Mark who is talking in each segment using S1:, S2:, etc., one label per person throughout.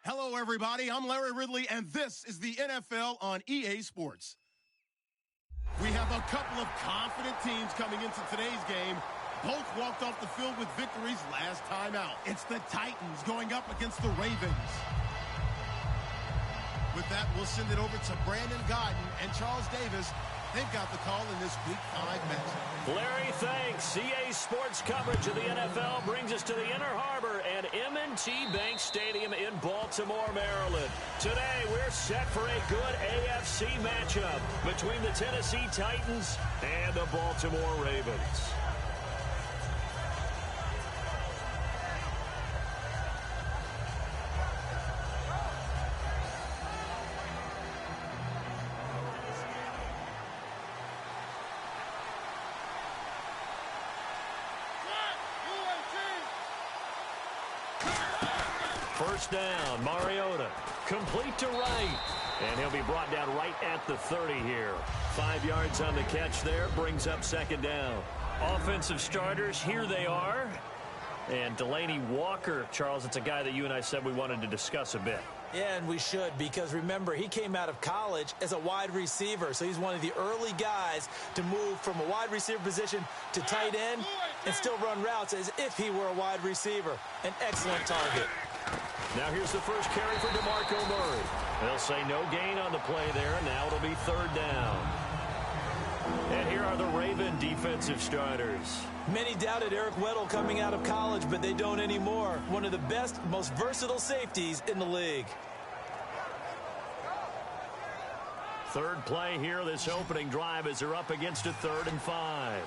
S1: Hello, everybody. I'm Larry Ridley, and this is the NFL on EA Sports. We have a couple of confident teams coming into today's game. Both walked off the field with victories last time out. It's the Titans going up against the Ravens. With that, we'll send it over to Brandon Godden and Charles Davis. They've got the call in this Week 5 matchup.
S2: Larry, thanks. EA Sports coverage of the NFL brings us to the Inner Harbor at M&T Bank Stadium in Baltimore, Maryland. Today, we're set for a good AFC matchup between the Tennessee Titans and the Baltimore Ravens. First down, Mariota, complete to right, and he'll be brought down right at the 30 here. 5 yards on the catch there, brings up second down. Offensive starters, here they are. And Delaney Walker, Charles, it's a guy that you and I said we wanted to discuss a bit.
S3: Yeah, and we should, because remember, he came out of college as a wide receiver, so he's one of the early guys to move from a wide receiver position to tight end and still run routes as if he were a wide receiver. An excellent target.
S2: Now here's the first carry for DeMarco Murray. They'll say no gain on the play there. Now it'll be third down. And here are the Raven defensive starters.
S3: Many doubted Eric Weddle coming out of college, but they don't anymore. One of the best, most versatile safeties in the league.
S2: Third play here, this opening drive, as they're up against a 3rd and 5.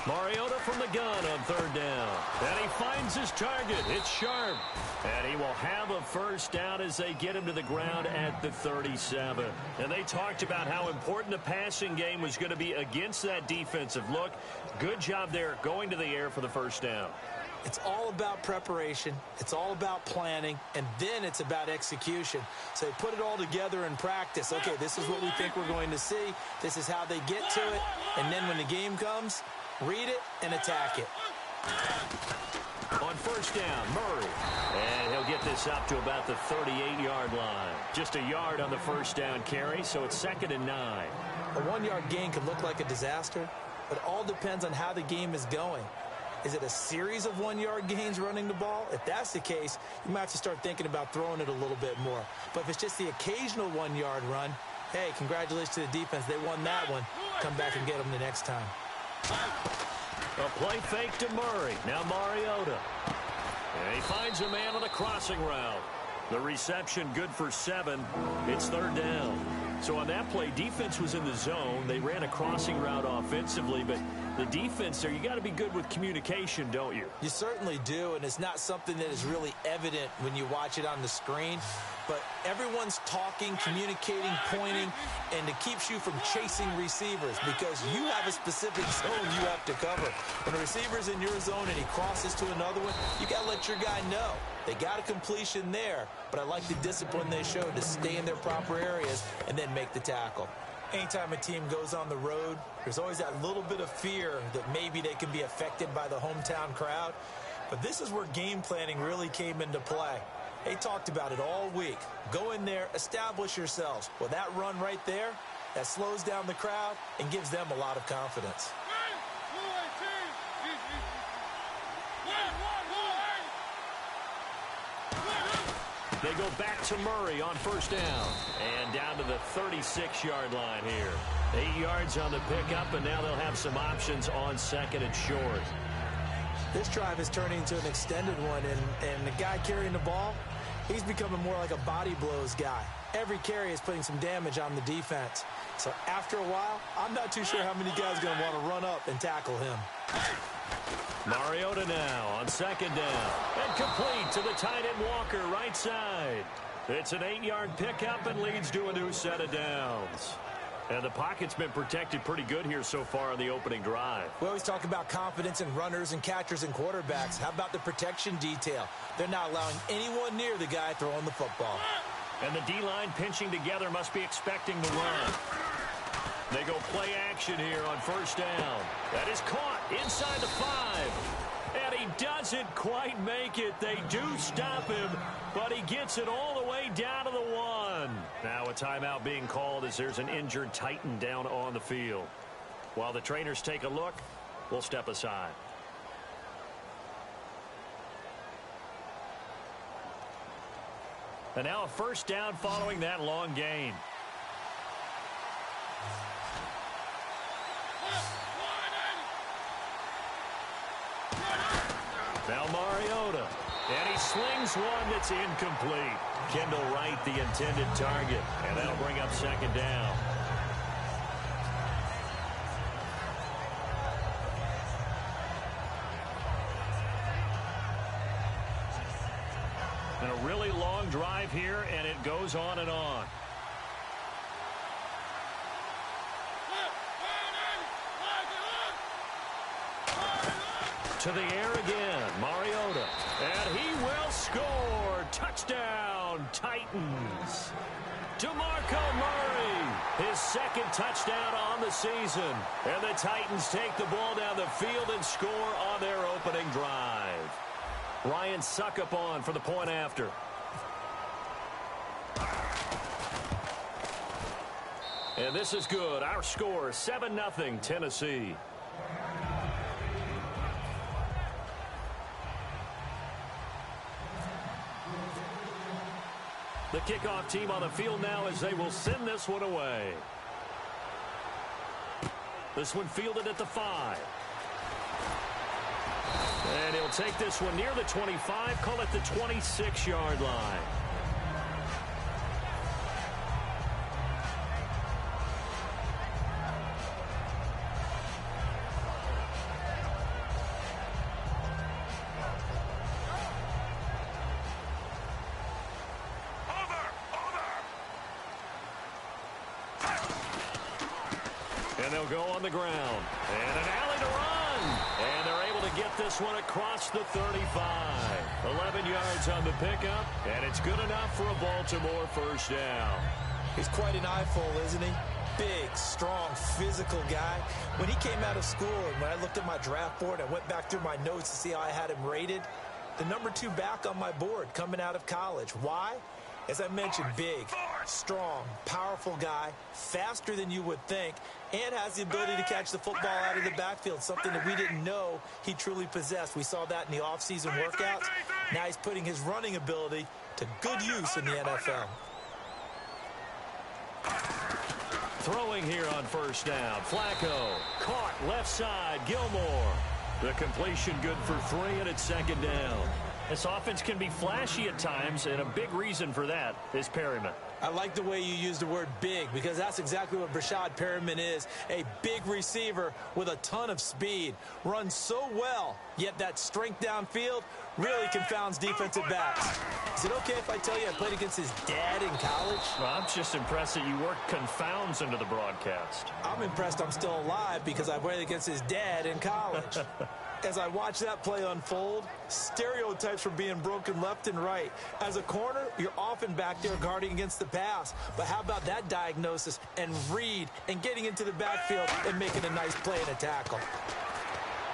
S2: Mariota from the gun on third down. And he finds his target. It's Sharp. And he will have a first down as they get him to the ground at the 37. And they talked about how important the passing game was going to be against that defensive look. Good job there going to the air for the first down.
S3: It's all about preparation. It's all about planning. And then it's about execution. So they put it all together in practice. Okay, this is what we think we're going to see. This is how they get to it. And then when the game comes, read it and attack it.
S2: On first down, Murray. And he'll get this up to about the 38-yard line. Just a yard on the first down carry, so it's 2nd and 9.
S3: A 1-yard gain could look like a disaster, but it all depends on how the game is going. Is it a series of 1-yard gains running the ball? If that's the case, you might have to start thinking about throwing it a little bit more. But if it's just the occasional 1-yard run, hey, congratulations to the defense. They won that one. Come back and get them the next time.
S2: A play fake to Murray. Now Mariota. And he finds a man on the crossing route. The reception good for 7. It's third down. So on that play, defense was in the zone. They ran a crossing route offensively, but the defense there, you got to be good with communication, don't you?
S3: You certainly do, and it's not something that is really evident when you watch it on the screen. But everyone's talking, communicating, pointing, and it keeps you from chasing receivers because you have a specific zone you have to cover. When a receiver's in your zone and he crosses to another one, you got to let your guy know. They got a completion there, but I like the discipline they showed to stay in their proper areas and then make the tackle. Anytime a team goes on the road, there's always that little bit of fear that maybe they can be affected by the hometown crowd. But this is where game planning really came into play. They talked about it all week. Go in there, establish yourselves. Well, that run right there, that slows down the crowd and gives them a lot of confidence.
S2: They go back to Murray on first down. And down to the 36-yard line here. 8 yards on the pickup, and now they'll have some options on 2nd and short.
S3: This drive is turning into an extended one, and the guy carrying the ball, he's becoming more like a body blows guy. Every carry is putting some damage on the defense. So after a while, I'm not too sure how many guys are going to want to run up and tackle him.
S2: Mariota now on 2nd down. And complete to the tight end Walker, right side. It's an 8-yard pickup and leads to a new set of downs. And the pocket's been protected pretty good here so far on the opening drive.
S3: We always talk about confidence in runners and catchers and quarterbacks. How about the protection detail? They're not allowing anyone near the guy throwing the football.
S2: And the D-line pinching together must be expecting the run. They go play action here on first down. That is caught inside the 5. And he doesn't quite make it. They do stop him, but he gets it all the way down to the 1. Now a timeout being called as there's an injured Titan down on the field. While the trainers take a look, we'll step aside. And now a first down following that long gain. Now Mariota, and he slings one that's incomplete. Kendall Wright, the intended target, and that'll bring up second down. And a really long drive here, and it goes on and on. To the air again, Mariota, and he will score. Touchdown, Titans. DeMarco Murray, his second touchdown on the season. And the Titans take the ball down the field and score on their opening drive. Ryan Suckup on for the point after. And this is good. Our score, 7-0 Tennessee. The kickoff team on the field now as they will send this one away. This one fielded at the 5. And he'll take this one near the 25, call it the 26-yard line. And they'll go on the ground. And an alley to run. And they're able to get this one across the 35. 11 yards on the pickup. And it's good enough for a Baltimore first down.
S3: He's quite an eyeful, isn't he? Big, strong, physical guy. When he came out of school and when I looked at my draft board, I went back through my notes to see how I had him rated. The number 2 back on my board coming out of college. Why? As I mentioned, big, strong, powerful guy, faster than you would think, and has the ability to catch the football out of the backfield, something that we didn't know he truly possessed. We saw that in the offseason workouts. Now he's putting his running ability to good use in the NFL.
S2: Throwing here on first down. Flacco caught left side. Gilmore. The completion good for 3, and it's second down. This offense can be flashy at times, and a big reason for that is Perryman.
S3: I like the way you use the word big because that's exactly what Brashad Perryman is, a big receiver with a ton of speed. Runs so well, yet that strength downfield really confounds defensive backs. Is it okay if I tell you I played against his dad in college?
S2: Well, I'm just impressed that you worked confounds into the broadcast.
S3: I'm impressed I'm still alive because I played against his dad in college. As I watch that play unfold, stereotypes were being broken left and right. As a corner, you're often back there guarding against the pass. But how about that diagnosis and read and getting into the backfield and making a nice play and a tackle?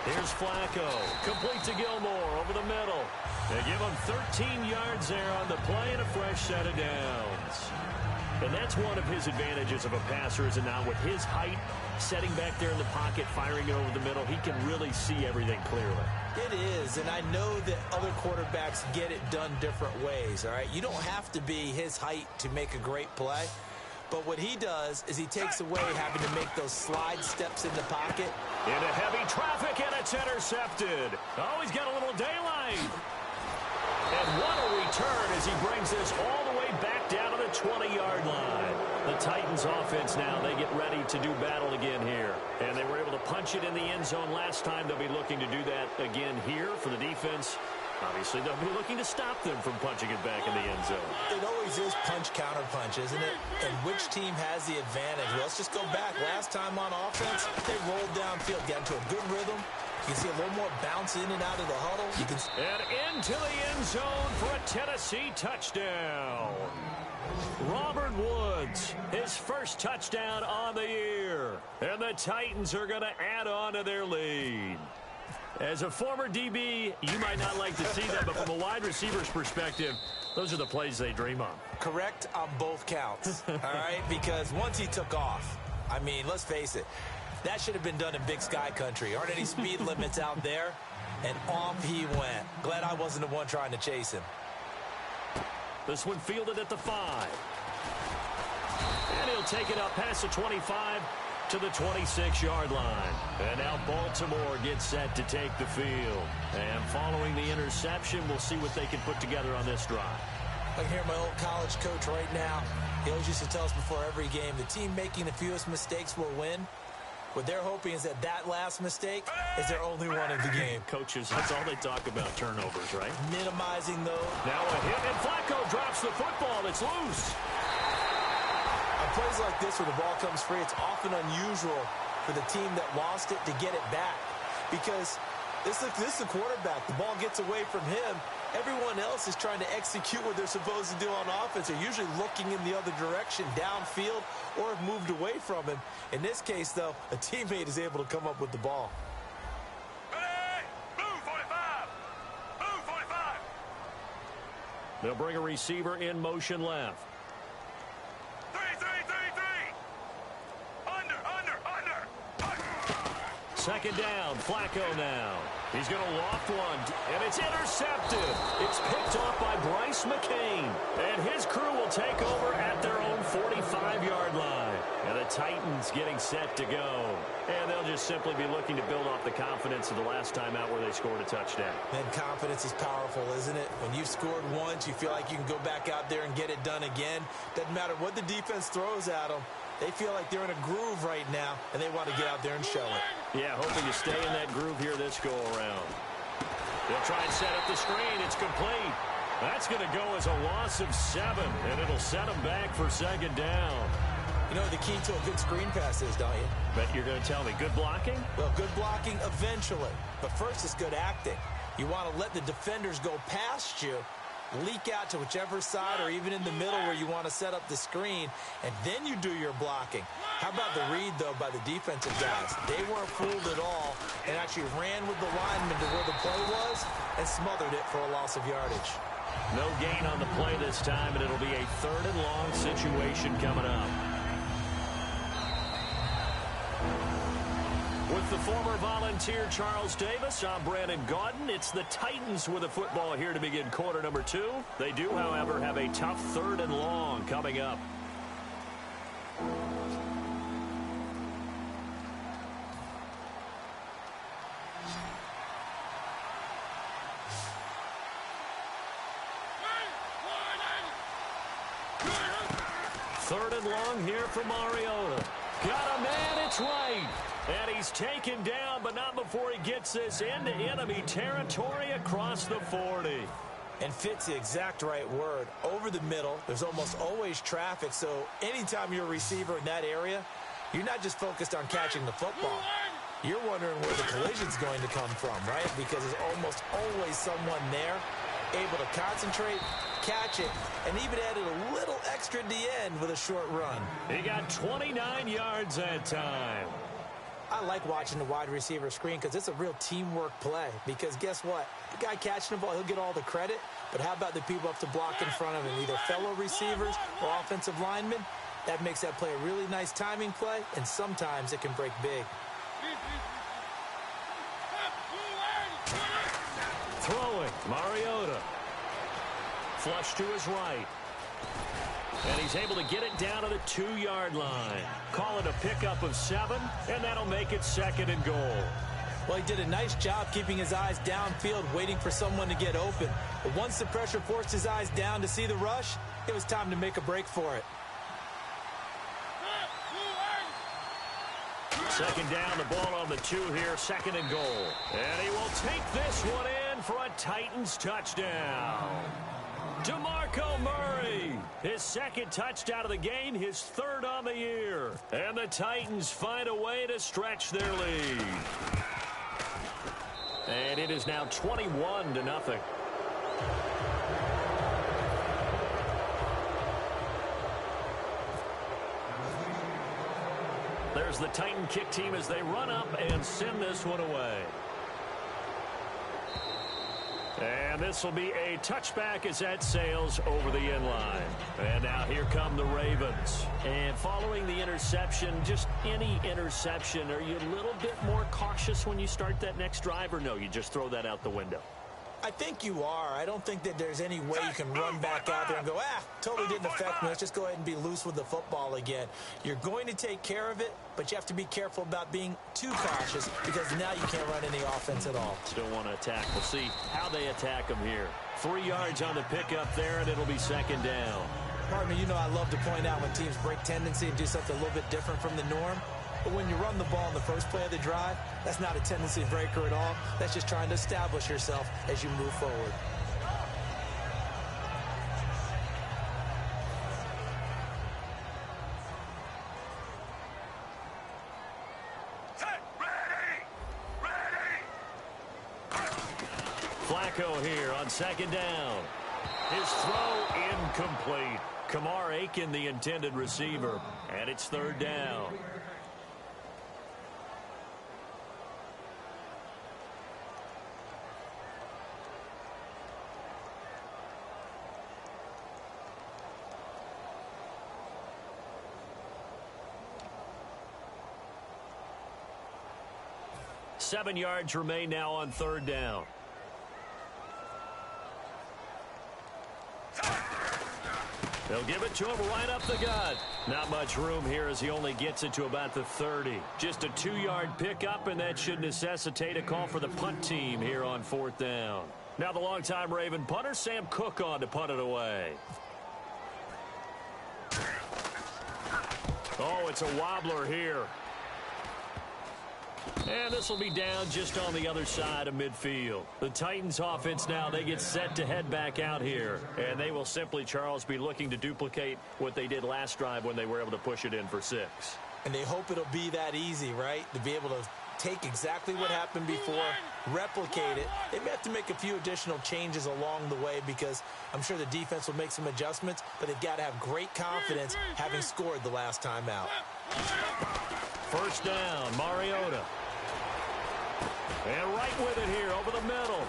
S2: Here's Flacco. Complete to Gilmore over the middle. They give him 13 yards there on the play and a fresh set of downs. And that's one of his advantages of a passer, is it not? With his height, setting back there in the pocket, firing it over the middle, he can really see everything clearly.
S3: It is, and I know that other quarterbacks get it done different ways, all right? You don't have to be his height to make a great play. But what he does is he takes away having to make those slide steps in the pocket.
S2: Into heavy traffic, and it's intercepted. Oh, he's got a little daylight. And what a return as he brings this all the way back down to the 20-yard line. The Titans offense now, they get ready to do battle again here. And they were able to punch it in the end zone last time. They'll be looking to do that again here for the defense. Obviously, they'll be looking to stop them from punching it back in the end zone.
S3: It always is punch-counter-punch, isn't it? And which team has the advantage? Well, let's just go back. Last time on offense, they rolled downfield, got into a good rhythm, You can see a little more bounce in and out of the huddle.
S2: And into the end zone for a Tennessee touchdown. Robert Woods, his first touchdown on the year. And the Titans are going to add on to their lead. As a former DB, you might not like to see that, but from a wide receiver's perspective, those are the plays they dream of.
S3: Correct on both counts, all right? Because once he took off, I mean, let's face it, that should have been done in Big Sky country. Aren't any speed limits out there? And off he went. Glad I wasn't the one trying to chase him.
S2: This one fielded at the 5. And he'll take it up past the 25 to the 26-yard line. And now Baltimore gets set to take the field. And following the interception, we'll see what they can put together on this drive.
S3: I can hear my old college coach right now. He always used to tell us before every game, the team making the fewest mistakes will win. What they're hoping is that that last mistake is their only one of the game.
S2: Coaches, that's all they talk about, turnovers, right?
S3: Minimizing those.
S2: Now a hit, and Flacco drops the football. It's loose.
S3: On plays like this where the ball comes free, it's often unusual for the team that lost it to get it back. Because this is the quarterback. The ball gets away from him. Everyone else is trying to execute what they're supposed to do on offense. They're usually looking in the other direction, downfield, or have moved away from him. In this case, though, a teammate is able to come up with the ball.
S4: Hey! Move 45! Move 45!
S2: They'll bring a receiver in motion left.
S4: 3! Under!
S2: Second down, Flacco now. He's going to loft one, and it's intercepted. It's picked off by Bryce McCain, and his crew will take over at their own 45-yard line. And the Titans getting set to go. And they'll just simply be looking to build off the confidence of the last time out where they scored a touchdown.
S3: Man, confidence is powerful, isn't it? When you've scored once, you feel like you can go back out there and get it done again. Doesn't matter what the defense throws at them. They feel like they're in a groove right now, and they want to get out there and show it.
S2: Yeah, hoping to stay in that groove here this go-around. They'll try and set up the screen. It's complete. That's going to go as a loss of 7, and it'll set them back for second down.
S3: You know what the key to a good screen pass is, don't you?
S2: Bet you're going to tell me. Good blocking?
S3: Well, good blocking eventually. But first, it's good acting. You want to let the defenders go past you, leak out to whichever side or even in the middle where you want to set up the screen, and then you do your blocking. How about the read, though, by the defensive guys? They weren't fooled at all and actually ran with the lineman to where the play was and smothered it for a loss of yardage.
S2: No gain on the play this time, and it'll be a 3rd and long situation coming up. With the former Volunteer Charles Davis, I'm Brandon Gaudin. It's the Titans with the football here to begin quarter number 2. They do, however, have a tough 3rd and long coming up. Third and long here for Mariota. Got a man, it's right. And he's taken down, but not before he gets this into enemy territory across the 40.
S3: And fit's the exact right word. Over the middle, there's almost always traffic, so anytime you're a receiver in that area, you're not just focused on catching the football. You're wondering where the collision's going to come from, right? Because there's almost always someone there able to concentrate, catch it, and even added a little extra at the end with a short run.
S2: He got 29 yards that time.
S3: I like watching the wide receiver screen because it's a real teamwork play. Because guess what? The guy catching the ball, he'll get all the credit. But how about the people up to block in front of him, either fellow receivers or offensive linemen? That makes that play a really nice timing play, and sometimes it can break big.
S2: Throwing, Mariota. Flush to his right. And he's able to get it down to the 2-yard line. Call it a pickup of 7, and that'll make it 2nd and goal.
S3: Well, he did a nice job keeping his eyes downfield, waiting for someone to get open. But once the pressure forced his eyes down to see the rush, it was time to make a break for it.
S2: Second down, the ball on the 2 here, 2nd and goal. And he will take this one in for a Titans touchdown. DeMarco Murray, his 2nd touchdown of the game, his 3rd on the year. And the Titans find a way to stretch their lead. And it is now 21-0. There's the Titan kick team as they run up and send this one away. And this will be a touchback as that sails over the end line. And now here come the Ravens. And following the interception, just any interception, are you a little bit more cautious when you start that next drive, or no, you just throw that out the window?
S3: I think you are. I don't think that there's any way you can run back out there and go, totally didn't affect me. Let's just go ahead and be loose with the football again. You're going to take care of it, but you have to be careful about being too cautious because now you can't run any offense at all.
S2: Still want to attack. We'll see how they attack them here. 3 yards on the pickup there, and it'll be second down.
S3: Pardon me, you know I love to point out when teams break tendency and do something a little bit different from the norm. But when you run the ball in the first play of the drive, that's not a tendency breaker at all. That's just trying to establish yourself as you move forward.
S4: Set, ready.
S2: Flacco here on second down. His throw incomplete. Kamar Aiken, the intended receiver. And it's third down. Seven yards remain now on third down. They'll give it to him right up the gut. Not much room here as he only gets it to about the 30. Just a 2-yard pickup, and that should necessitate a call for the punt team here on fourth down. Now the longtime Raven punter, Sam Cook, on to punt it away. Oh, it's a wobbler here. And this will be down just on the other side of midfield. The Titans offense now, they get set to head back out here. And they will simply, Charles, be looking to duplicate what they did last drive when they were able to push it in for 6.
S3: And they hope it'll be that easy, right? To be able to take exactly what happened before, replicate it. They may have to make a few additional changes along the way because I'm sure the defense will make some adjustments, but they've got to have great confidence having scored the last time out.
S2: First down, Mariota. And right with it here over the middle.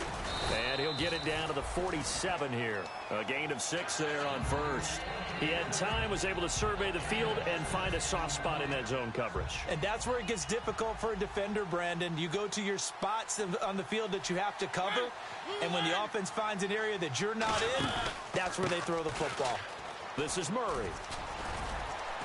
S2: And he'll get it down to the 47 here. A gain of 6 there on first. He had time, was able to survey the field and find a soft spot in that zone coverage.
S3: And that's where it gets difficult for a defender, Brandon. You go to your spots on the field that you have to cover, and when the offense finds an area that you're not in, that's where they throw the football.
S2: This is Murray.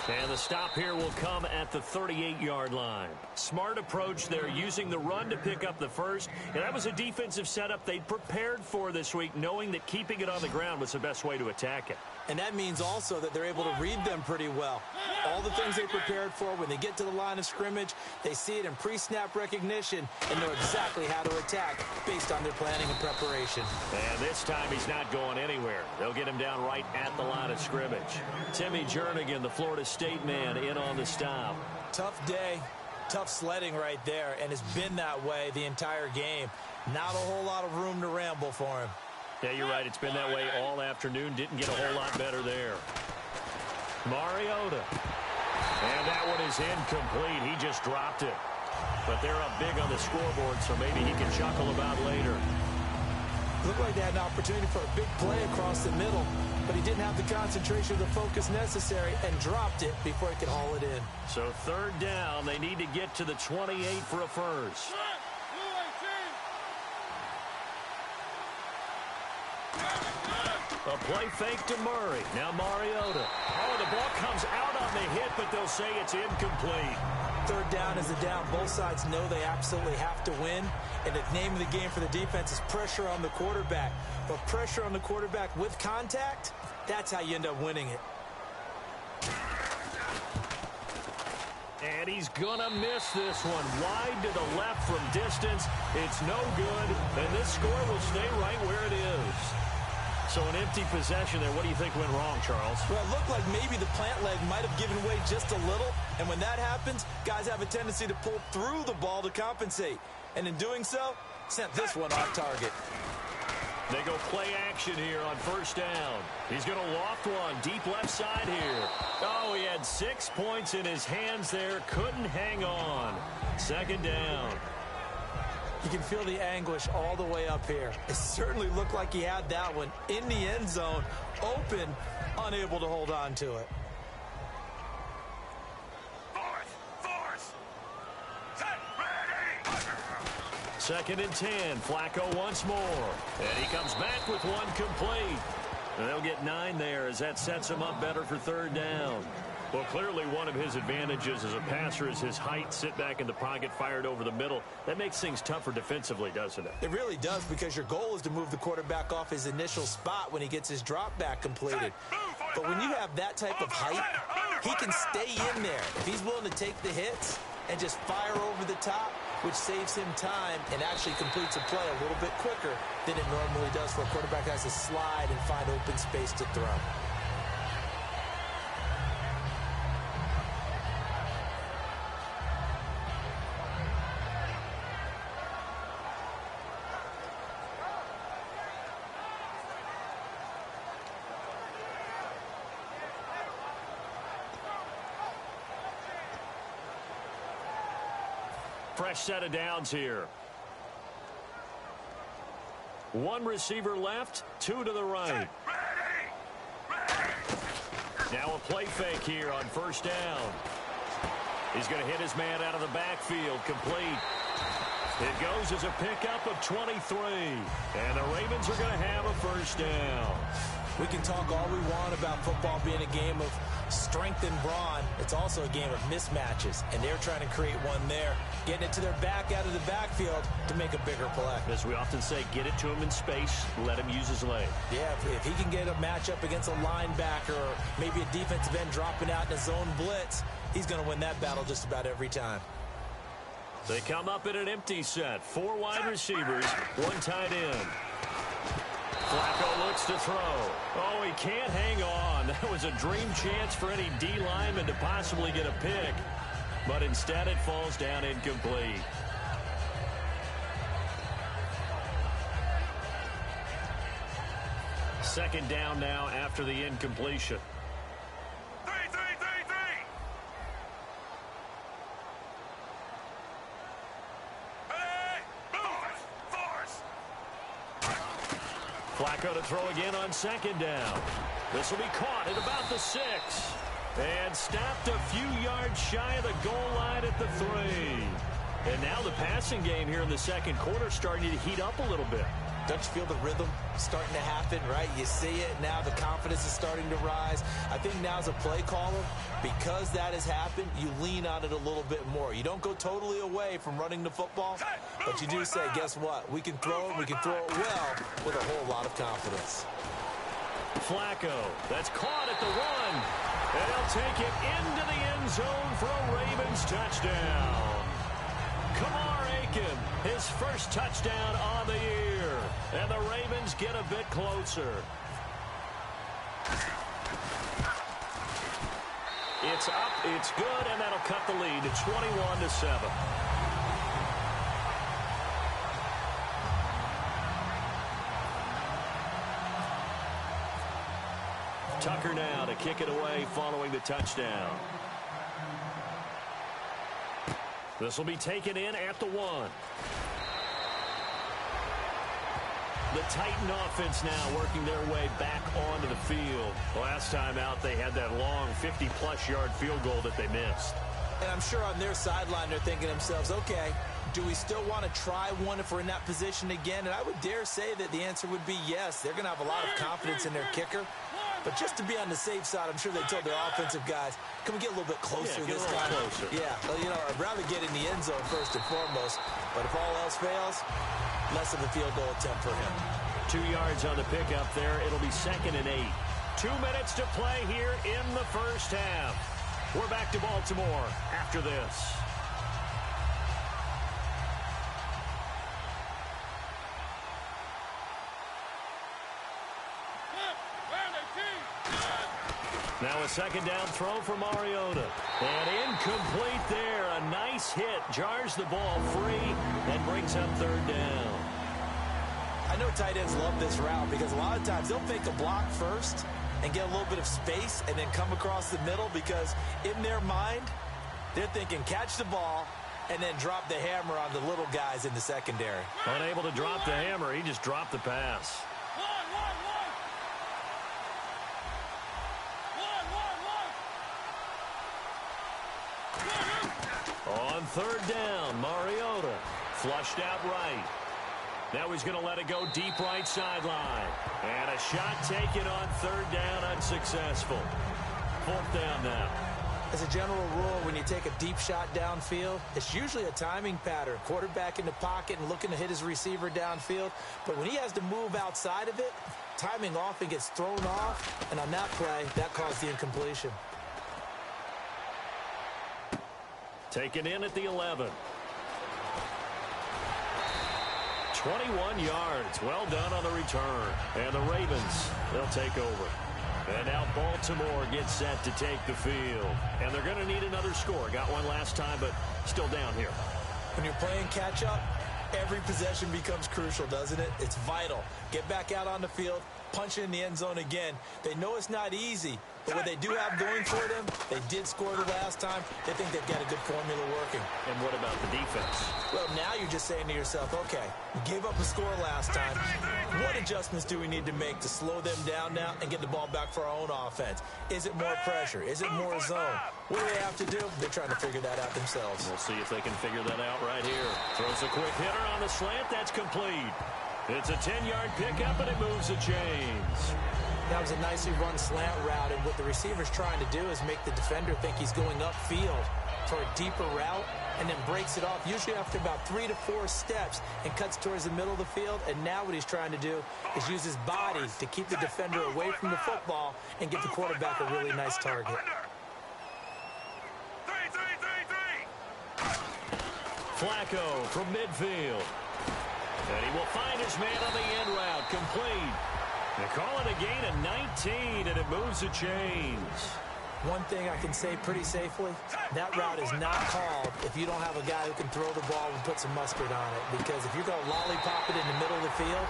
S2: And the stop here will come at the 38-yard line. Smart approach there, using the run to pick up the first. And that was a defensive setup they prepared for this week, knowing that keeping it on the ground was the best way to attack it.
S3: And that means also that they're able to read them pretty well. All the things they prepared for, when they get to the line of scrimmage, they see it in pre-snap recognition and know exactly how to attack based on their planning and preparation.
S2: And this time he's not going anywhere. They'll get him down right at the line of scrimmage. Timmy Jernigan, the Florida State man, in on the stop.
S3: Tough day, tough sledding right there, and it's been that way the entire game. Not a whole lot of room to ramble for him.
S2: Yeah, you're right. It's been that way all afternoon. Didn't get a whole lot better there. Mariota. And that one is incomplete. He just dropped it. But they're up big on the scoreboard, so maybe he can chuckle about later.
S3: Looked like they had an opportunity for a big play across the middle, but he didn't have the concentration or the focus necessary and dropped it before he could haul it in.
S2: So third down, they need to get to the 28 for a first. A play fake to Murray. Now Mariota. Oh, the ball comes out on the hit, but they'll say it's incomplete.
S3: Third down is a down. Both sides know they absolutely have to win. And the name of the game for the defense is pressure on the quarterback. But pressure on the quarterback with contact, that's how you end up winning it.
S2: And he's going to miss this one. Wide to the left from distance. It's no good. And this score will stay right where it is. So an empty possession there. What do you think went wrong, Charles?
S3: Well, it looked like maybe the plant leg might have given way just a little. And when that happens, guys have a tendency to pull through the ball to compensate. And in doing so, Sent this one off target.
S2: They go play action here on first down. He's going to loft one deep left side here. Oh, he had 6 points in his hands there. Couldn't hang on. Second down.
S3: You can feel the anguish all the way up here. It certainly looked like he had that one in the end zone, open, unable to hold on to it.
S4: Force. Set, ready.
S2: Second and 10. Flacco once more. And he comes back with one complete. And they'll get 9 there as that sets him up better for third down. Well, clearly one of his advantages as a passer is his height. Sit back in the pocket, fired over the middle. That makes things tougher defensively, doesn't it?
S3: It really does, because your goal is to move the quarterback off his initial spot when he gets his drop back completed. But when you have that type of height, he can stay in there. If he's willing to take the hits and just fire over the top, which saves him time and actually completes a play a little bit quicker than it normally does for a quarterback that has to slide and find open space to throw.
S2: Fresh set of downs here. One receiver left, 2 to the right. Now a play fake here on first down. He's going to hit his man out of the backfield, complete. It goes as a pickup of 23. And the Ravens are going to have a first down.
S3: We can talk all we want about football being a game of strength and brawn. It's also a game of mismatches, and they're trying to create one there, getting it to their back out of the backfield to make a bigger play.
S2: As we often say, get it to him in space, let him use his leg.
S3: Yeah, if he can get a matchup against a linebacker or maybe a defensive end dropping out in a zone blitz, he's going to win that battle just about every time.
S2: They come up in an empty set. 4 wide receivers, 1 tight end. Flacco looks to throw. Oh, he can't hang on. That was a dream chance for any D lineman to possibly get a pick. But instead it falls down incomplete. Second down now after the incompletion.
S4: Three. Force.
S2: Flacco to throw again on second down. This will be caught at about the 6. And stopped a few yards shy of the goal line at the 3. And now the passing game here in the second quarter starting to heat up a little bit.
S3: Don't you feel the rhythm starting to happen, right? You see it now. The confidence is starting to rise. I think now as a play caller, because that has happened, you lean on it a little bit more. You don't go totally away from running the football, but you do say, guess what? We can throw it. We can throw it well with a whole lot of confidence.
S2: Flacco, that's caught at the 1. And he'll take it into the end zone for a Ravens touchdown. Kamar Aiken, his first touchdown on the year. And the Ravens get a bit closer. It's up, it's good, and that'll cut the lead to 21-7. Tucker now to kick it away following the touchdown. This will be taken in at the 1. The Titan offense now working their way back onto the field. Last time out, they had that long 50-plus yard field goal that they missed.
S3: And I'm sure on their sideline, they're thinking to themselves, okay, do we still want to try one if we're in that position again? And I would dare say that the answer would be yes. They're going to have a lot of confidence in their kicker. But just to be on the safe side, I'm sure they told their offensive guys, can we get a little bit closer this time?
S2: Closer.
S3: Yeah, well, you know, I'd rather get in the end zone first and foremost. But if all else fails, less of a field goal attempt for him.
S2: 2 yards on the pickup there. It'll be 2nd and 8. 2 minutes to play here in the first half. We're back to Baltimore after this. Now a second down throw for Mariota. And incomplete there. A nice hit. Jars the ball free and brings up third down.
S3: I know tight ends love this route because a lot of times they'll fake a block first and get a little bit of space and then come across the middle because in their mind, they're thinking catch the ball and then drop the hammer on the little guys in the secondary.
S2: Unable to drop the hammer, he just dropped the pass. On third down, Mariota flushed out right. Now he's going to let it go deep right sideline. And a shot taken on third down, unsuccessful. Fourth down now.
S3: As a general rule, when you take a deep shot downfield, it's usually a timing pattern. Quarterback in the pocket and looking to hit his receiver downfield. But when he has to move outside of it, timing often gets thrown off. And on that play, that caused the incompletion.
S2: Taken in at the 11. 21 yards. Well done on the return. And the Ravens, they'll take over. And now Baltimore gets set to take the field. And they're going to need another score. Got one last time, but still down here.
S3: When you're playing catch-up, every possession becomes crucial, doesn't it? It's vital. Get back out on the field, punch it in the end zone again. They know it's not easy, but what they do have going for them, they did score the last time. They think they've got a good formula working.
S2: And what about the defense?
S3: Well, now you're just saying to yourself, okay, we gave up a score last time. What adjustments do we need to make to slow them down now and get the ball back for our own offense? Is it more pressure? Is it more zone? What do they have to do? They're trying to figure that out themselves.
S2: We'll see if they can figure that out right here. Throws a quick hitter on the slant. That's complete. It's a 10-yard pickup, and it moves the chains.
S3: That was a nicely run slant route, and what the receiver's trying to do is make the defender think he's going upfield for a deeper route and then breaks it off, usually after about 3 to 4 steps, and cuts towards the middle of the field. And now what he's trying to do is use his body to keep the defender away from the football and give the quarterback a really nice target.
S4: 3.
S2: Flacco from midfield. And he will find his man on the end route, complete. They call it a gain of 19, and it moves the chains.
S3: One thing I can say pretty safely, that route is not called if you don't have a guy who can throw the ball and put some mustard on it. Because if you're going to lollipop it in the middle of the field,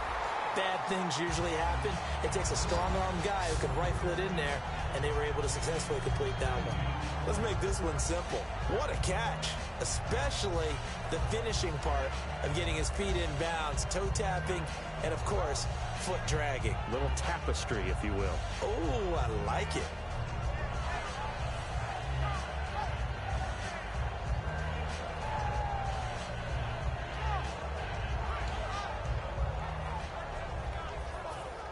S3: bad things usually happen. It takes a strong-armed guy who can rifle it in there, and they were able to successfully complete that one. Let's make this one simple. What a catch, especially the finishing part of getting his feet in bounds, toe tapping, and, of course, foot dragging.
S2: Little tapestry, if you will.
S3: Oh, I like it.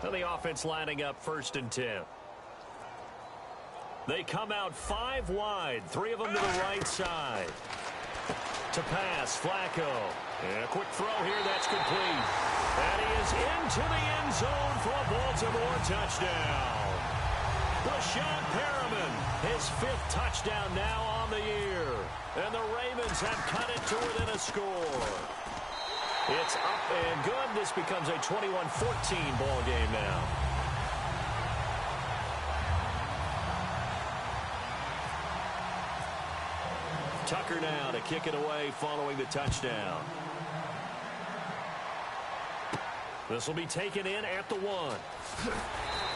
S2: Now the offense lining up 1st and 10. They come out 5 wide, 3 of them to the right side. To pass, Flacco. And a quick throw here, that's complete. And he is into the end zone for a Baltimore touchdown. Brashad Perriman, his 5th touchdown now on the year. And the Ravens have cut it to within a score. It's up and good. This becomes a 21-14 ball game now. Tucker now to kick it away following the touchdown. This will be taken in at the 1.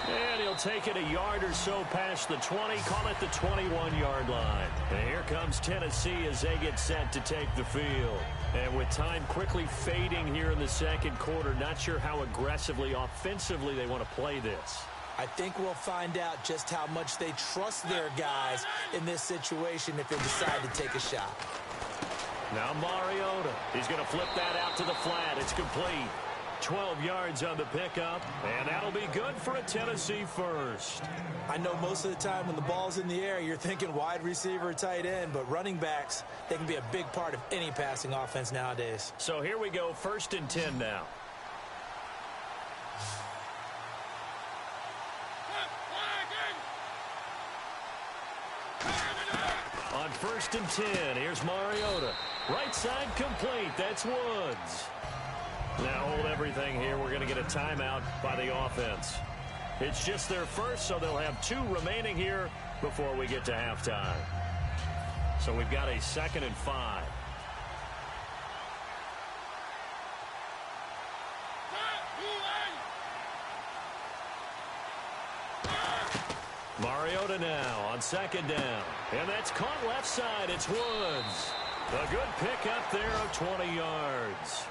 S2: And he'll take it a yard or so past the 20, call it the 21-yard line. And here comes Tennessee as they get set to take the field. And with time quickly fading here in the second quarter, not sure how aggressively, offensively they want to play this.
S3: I think we'll find out just how much they trust their guys in this situation if they decide to take a shot.
S2: Now Mariota, he's going to flip that out to the flat. It's complete. 12 yards on the pickup, and that'll be good for a Tennessee first.
S3: I know most of the time when the ball's in the air, you're thinking wide receiver, tight end, but running backs, they can be a big part of any passing offense nowadays.
S2: So here we go, 1st and 10 now. On 1st and 10, here's Mariota. Right side complete, that's Woods. Now hold everything here. We're going to get a timeout by the offense. It's just their first, so they'll have 2 remaining here before we get to halftime. So we've got a 2nd and 5. Mariota now on second down. And that's caught left side. It's Woods. A good pick up there of 20 yards.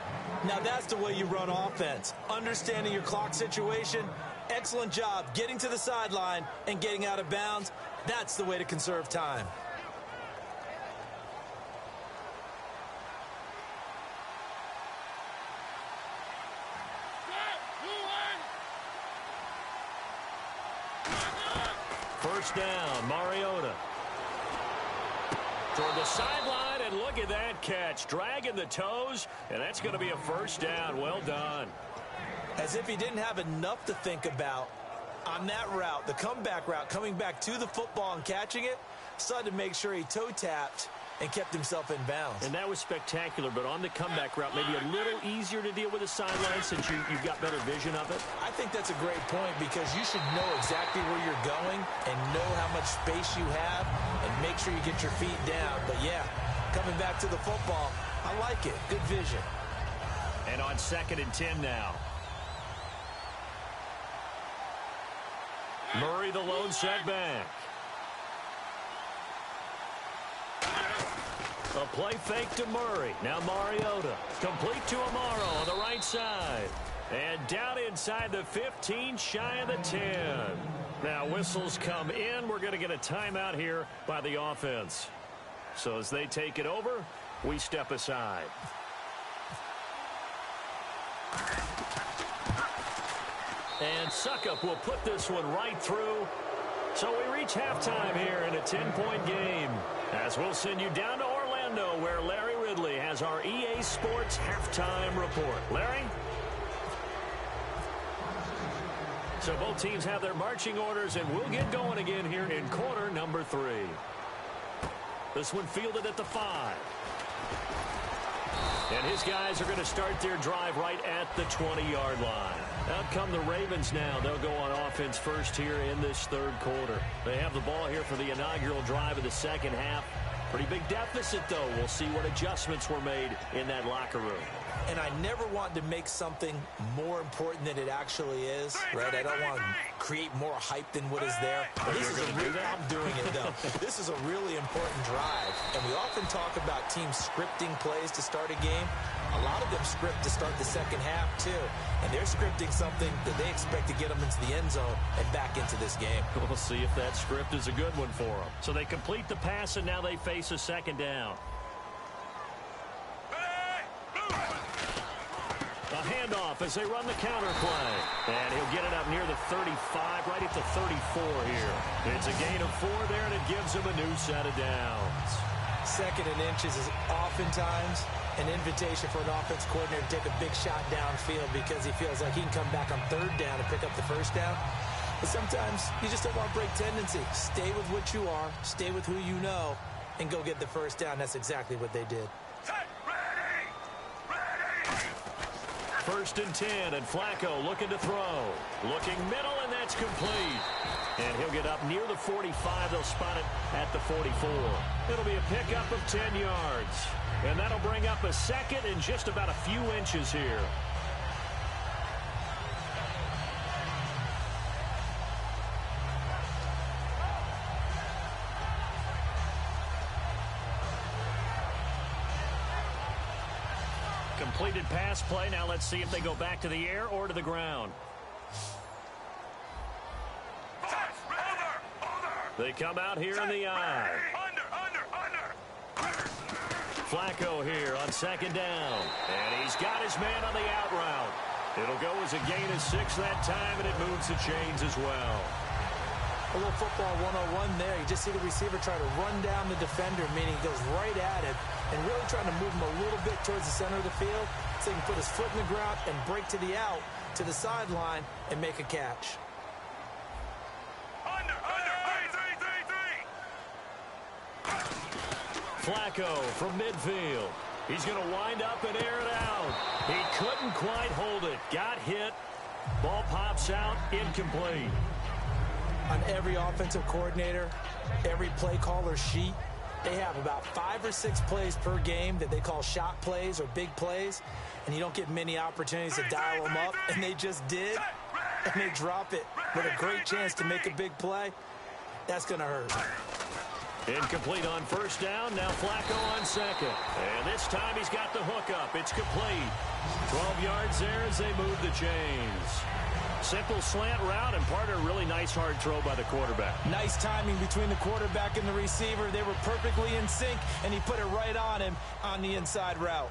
S3: Now that's the way you run offense. Understanding your clock situation. Excellent job getting to the sideline and getting out of bounds. That's the way to conserve time.
S2: First down, Mariota. Toward the sideline, and look at that catch. Dragging the toes, and that's going to be a first down. Well done.
S3: As if he didn't have enough to think about on that route, the comeback route, coming back to the football and catching it, decided to make sure he toe-tapped and kept himself in bounds. And
S2: that was spectacular, but on the comeback route, maybe a little easier to deal with the sideline since you've got better vision of it.
S3: I think that's a great point because you should know exactly where you're going and know how much space you have and make sure you get your feet down. But, yeah, coming back to the football, I like it. Good vision.
S2: And on 2nd and 10 now. Murray the lone setback. A play fake to Murray. Now Mariota. Complete to Amaro on the right side. And down inside the 15, shy of the 10. Now whistles come in. We're going to get a timeout here by the offense. So as they take it over, we step aside. And Suckup will put this one right through. So we reach halftime here in a 10-point game. As we'll send you down to Orlando, where Larry Ridley has our EA Sports halftime report. Larry? So both teams have their marching orders, and we'll get going again here in quarter number 3. This one fielded at the 5. And his guys are going to start their drive right at the 20-yard line. Out come the Ravens now. They'll go on offense first here in this third quarter. They have the ball here for the inaugural drive of the second half. Pretty big deficit, though. We'll see what adjustments were made in that locker room.
S3: And I never want to make something more important than it actually is, right? I don't want to create more hype than what is there. But this is a real, I'm doing it, though. This is a really important drive. And we often talk about teams scripting plays to start a game. A lot of them script to start the second half, too. And they're scripting something that they expect to get them into the end zone and back into this game.
S2: We'll see if that script is a good one for them. So they complete the pass, and now they face a second down. A handoff as they run the counter play. And he'll get it up near the 35, right at the 34 here. It's a gain of 4 there, and it gives him a new set of downs.
S3: 2nd and inches is oftentimes an invitation for an offense coordinator to take a big shot downfield because he feels like he can come back on 3rd down and pick up the 1st down. But sometimes you just don't want break tendency. Stay with what you are, stay with who you know, and go get the 1st down. That's exactly what they did.
S2: First and 10, and Flacco looking to throw. Looking middle, and that's complete. And he'll get up near the 45. They'll spot it at the 44. It'll be a pickup of 10 yards. And that'll bring up a 2nd and just about a few inches here. Completed pass play. Now let's see if they go back to the air or to the ground. They come out here in the eye. Flacco here on 2nd down. And he's got his man on the out route. It'll go as a gain of 6 that time, and it moves the chains as well.
S3: A little football 101 there. You just see the receiver try to run down the defender, meaning he goes right at it and really trying to move him a little bit towards the center of the field so he can put his foot in the ground and break to the out, to the sideline, and make a catch.
S2: Flacco from midfield. He's going to wind up and air it out. He couldn't quite hold it. Got hit. Ball pops out. Incomplete.
S3: On every offensive coordinator, every play caller sheet, they have about 5 or 6 plays per game that they call shot plays or big plays, and you don't get many opportunities to dial them up, and they just did, and they drop it with a great chance to make a big play. That's going to hurt.
S2: Incomplete on first down. Now Flacco on second. And this time he's got the hook up. It's complete. 12 yards there as they move the chains. Simple slant route and part of a really nice hard throw by the quarterback.
S3: Nice timing between the quarterback and the receiver. They were perfectly in sync, and he put it right on him on the inside route.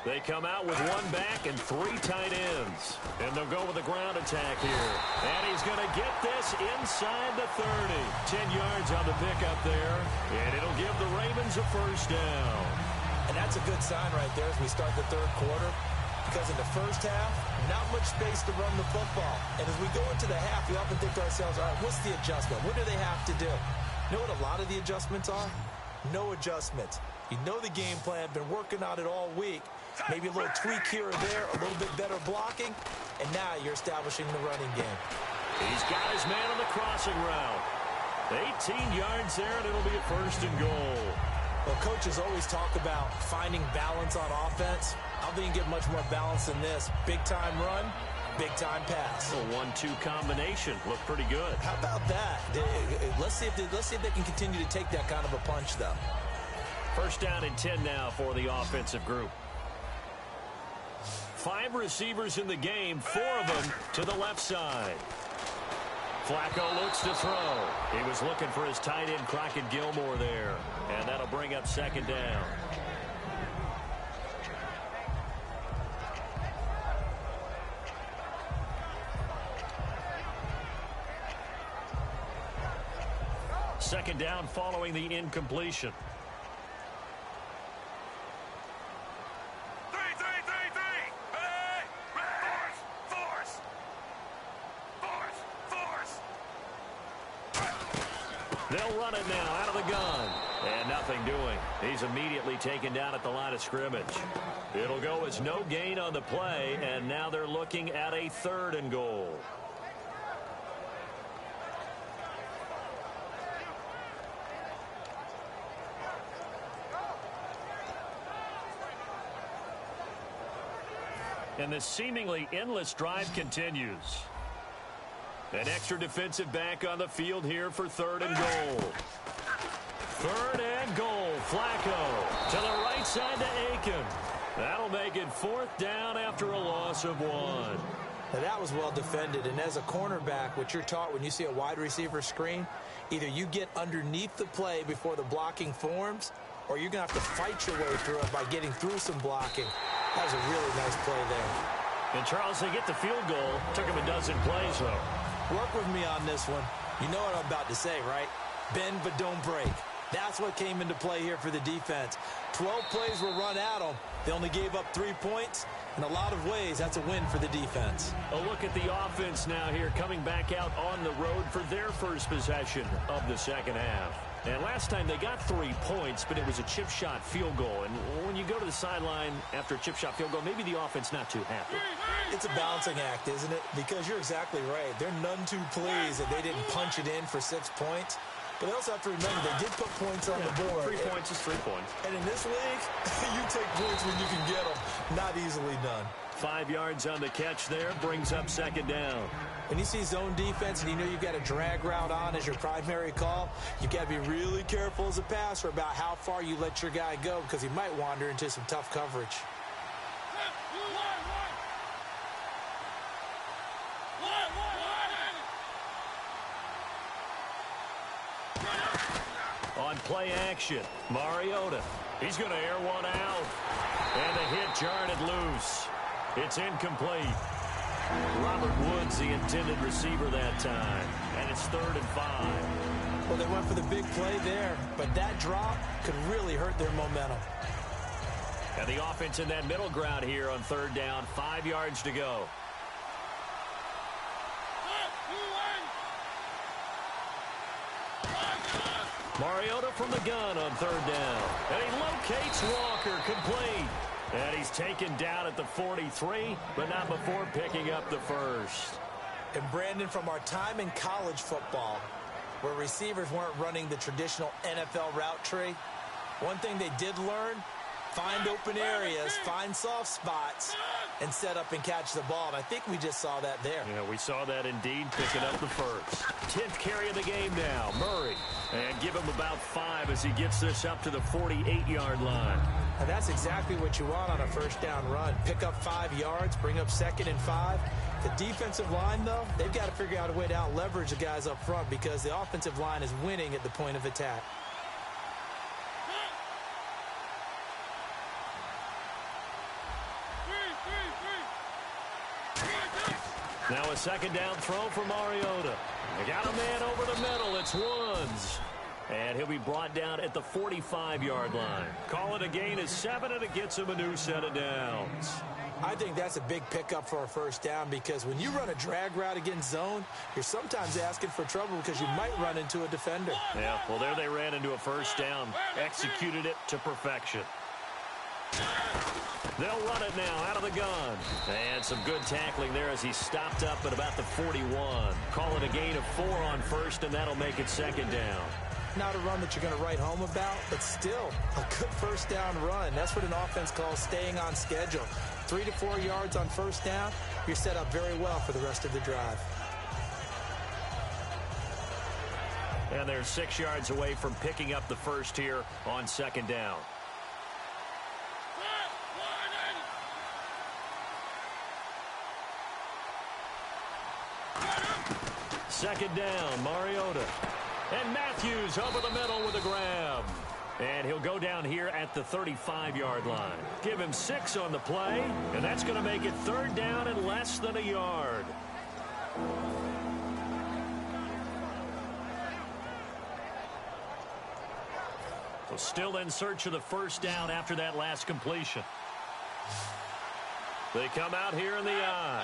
S2: They come out with one back and three tight ends. And they'll go with a ground attack here. And he's going to get this inside the 30. 10 yards on the pickup there. And it'll give the Ravens a first down.
S3: And that's a good sign right there as we start the third quarter. Because in the first half, not much space to run the football. And as we go into the half, we often think to ourselves, all right, what's the adjustment? What do they have to do? You know what a lot of the adjustments are? No adjustments. You know the game plan, been working on it all week. Maybe a little tweak here or there, a little bit better blocking, and now you're establishing the running game.
S2: He's got his man on the crossing route. 18 yards there, and it'll be a first and goal.
S3: Well, coaches always talk about finding balance on offense. I don't think you get much more balance than this. Big-time run, big-time pass.
S2: A 1-2 combination. Looked pretty good.
S3: How about that? Let's see if they can continue to take that kind of a punch, though.
S2: First down and 10 now for the offensive group. 5 receivers in the game, 4 of them to the left side. Flacco looks to throw. He was looking for his tight end, Crockett Gilmore there. And that'll bring up second down. Second down following the incompletion. They'll run it now out of the gun. And nothing doing. He's immediately taken down at the line of scrimmage. It'll go as no gain on the play, and now they're looking at a 3rd and goal. And this seemingly endless drive continues. An extra defensive back on the field here for 3rd and goal. 3rd and goal. Flacco to the right side to Aiken. That'll make it 4th down after a loss of 1.
S3: Now that was well defended, and as a cornerback, what you're taught when you see a wide receiver screen, either you get underneath the play before the blocking forms, or you're going to have to fight your way through it by getting through some blocking. That was a really nice play there.
S2: And Charles, they get the field goal. Took him a dozen plays, though.
S3: Work with me on this one. You know what I'm about to say, right? Bend but don't break. That's what came into play here for the defense. 12 plays were run at them. They only gave up 3 points. In a lot of ways, that's a win for the defense.
S2: A look at the offense now here, coming back out on the road for their first possession of the second half. And last time they got 3 points, but it was a chip shot field goal. And when you go to the sideline after a chip shot field goal, maybe the offense not too happy.
S3: It's a balancing act, isn't it? Because you're exactly right. They're none too pleased that they didn't punch it in for 6 points. But they also have to remember they did put points on the board.
S2: 3 points is 3 points.
S3: And in this league, you take points when you can get them. Not easily done.
S2: 5 yards on the catch there, brings up second down.
S3: When you see zone defense and you know you've got a drag route on as your primary call, you've got to be really careful as a passer about how far you let your guy go because he might wander into some tough coverage.
S2: On play action, Mariota. He's going to air one out. And the hit jarred it loose. It's incomplete. Robert Woods, the intended receiver that time. And it's 3rd and 5.
S3: Well, they went for the big play there, but that drop could really hurt their momentum.
S2: And the offense in that middle ground here on 3rd down. 5 yards to go. Mariota from the gun on 3rd down. And he locates Walker, complete. And he's taken down at the 43, but not before picking up the first.
S3: And Brandon, from our time in college football, where receivers weren't running the traditional NFL route tree, one thing they did learn, find open areas, find soft spots, and set up and catch the ball. And I think we just saw that there.
S2: Yeah, we saw that indeed, picking up the first. 10th carry of the game now, Murray. And give him about 5 as he gets this up to the 48-yard line.
S3: And that's exactly what you want on a first down run. Pick up 5 yards, bring up 2nd and 5. The defensive line, though, they've got to figure out a way to out-leverage the guys up front because the offensive line is winning at the point of attack.
S2: Now a 2nd down throw for Mariota. They got a man over the middle. It's Woods. And he'll be brought down at the 45-yard line. Call it a gain of 7, and it gets him a new set of downs.
S3: I think that's a big pickup for a first down because when you run a drag route against zone, you're sometimes asking for trouble because you might run into a defender.
S2: Yeah, well, there they ran into a first down. Executed it to perfection. They'll run it now out of the gun. And some good tackling there as he stopped up at about the 41. Call it a gain of 4 on first, and that'll make it 2nd down.
S3: Not a run that you're going to write home about, but still a good first down run. That's what an offense calls staying on schedule. 3 to 4 yards on first down, you're set up very well for the rest of the drive.
S2: And they're 6 yards away from picking up the first here on 2nd down. Second down, Mariota. And Matthews over the middle with a grab. And he'll go down here at the 35-yard line. Give him 6 on the play, and that's going to make it 3rd down and less than a yard. So still in search of the first down after that last completion. They come out here in the I.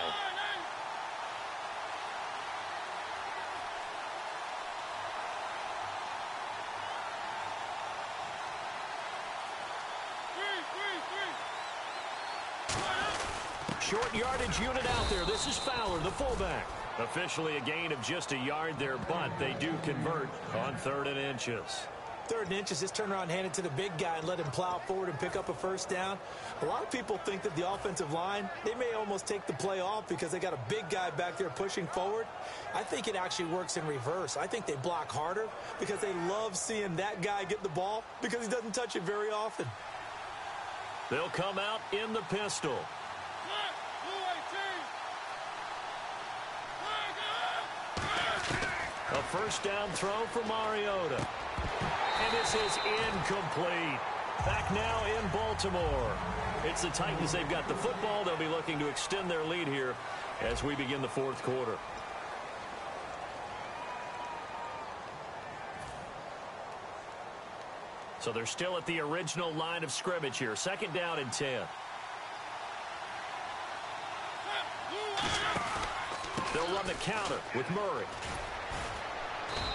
S2: Short yardage unit out there. This is Fowler, the fullback. Officially a gain of just a yard there, but they do convert on 3rd and inches.
S3: 3rd and inches, just turn around and hand it to the big guy and let him plow forward and pick up a first down. A lot of people think that the offensive line, they may almost take the play off because they got a big guy back there pushing forward. I think it actually works in reverse. I think they block harder because they love seeing that guy get the ball because he doesn't touch it very often.
S2: They'll come out in the pistol. A first down throw for Mariota. And this is incomplete. Back now in Baltimore. It's the Titans. They've got the football. They'll be looking to extend their lead here as we begin the 4th quarter. So they're still at the original line of scrimmage here. 2nd down and 10. They'll run the counter with Murray.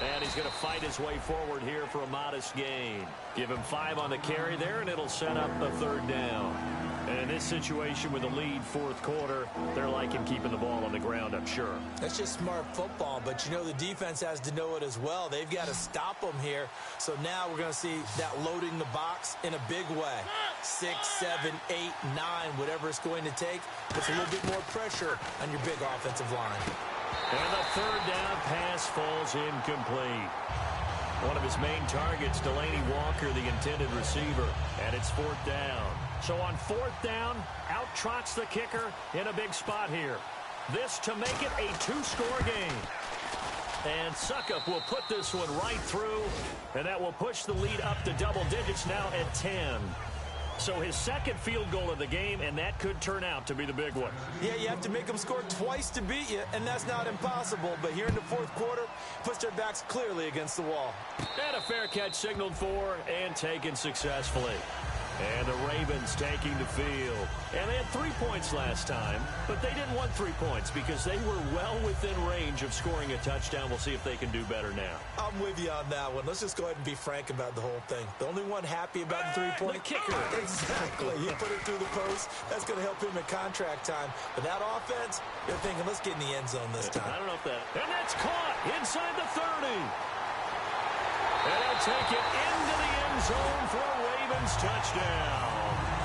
S2: And he's going to fight his way forward here for a modest gain. Give him 5 on the carry there, and it'll set up a 3rd down. And in this situation with the lead 4th quarter, they're liking keeping the ball on the ground, I'm sure.
S3: That's just smart football, but you know the defense has to know it as well. They've got to stop them here. So now we're going to see that loading the box in a big way. 6, 7, 8, 9, whatever it's going to take. Puts a little bit more pressure on your big offensive line.
S2: And the 3rd down pass falls incomplete. One of his main targets, Delaney Walker, the intended receiver, and it's 4th down. So on 4th down, out trots the kicker in a big spot here. This to make it a 2-score game. And Suckup will put this one right through, and that will push the lead up to double digits now at 10. So his 2nd field goal of the game, and that could turn out to be the big one.
S3: Yeah, you have to make them score twice to beat you, and that's not impossible. But here in the 4th quarter, puts their backs clearly against the wall.
S2: And a fair catch signaled for and taken successfully. And the Ravens taking the field. And they had 3 points last time, but they didn't want 3 points because they were well within range of scoring a touchdown. We'll see if they can do better now.
S3: I'm with you on that one. Let's just go ahead and be frank about the whole thing. The only one happy about the 3-point
S2: kicker.
S3: Exactly. He put it through the post. That's going to help him at contract time. But that offense, they're thinking, let's get in the end zone this time.
S2: I don't know if that. And that's caught inside the 30. And they'll take it into the end zone for a Ravens touchdown.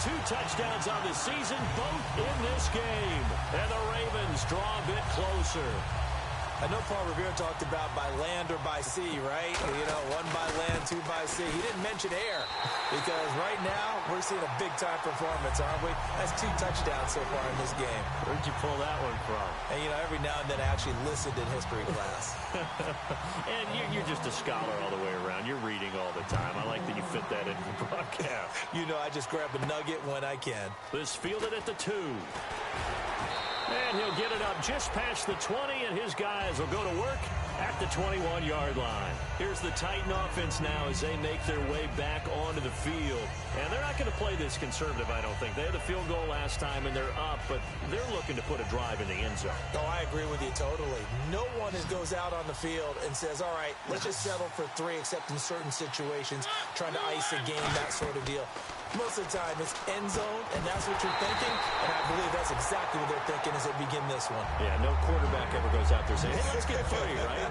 S2: 2 touchdowns on the season, both in this game. And the Ravens draw a bit closer.
S3: I know Paul Revere talked about by land or by sea, right? You know, 1 by land, 2 by sea. He didn't mention air because right now we're seeing a big-time performance, aren't we? That's 2 touchdowns so far in this game.
S2: Where'd you pull that one from?
S3: And, you know, every now and then I actually listened in history class.
S2: And you're just a scholar all the way around. You're reading all the time. I like that you fit that in the broadcast.
S3: You know, I just grab a nugget when I can.
S2: This fielded at the 2. And he'll get it up just past the 20, and his guys will go to work at the 21-yard line. Here's the Titan offense now as they make their way back onto the field. And they're not going to play this conservative, I don't think. They had the field goal last time, and they're up, but they're looking to put a drive in the end zone.
S3: Oh, I agree with you totally. No one goes out on the field and says, all right, let's just settle for 3, except in certain situations, trying to ice a game, that sort of deal. Most of the time, it's end zone, and that's what you're thinking, and I believe that's exactly what they're thinking as they begin this one.
S2: Yeah, no quarterback ever goes out there saying, hey, let's get 3, right?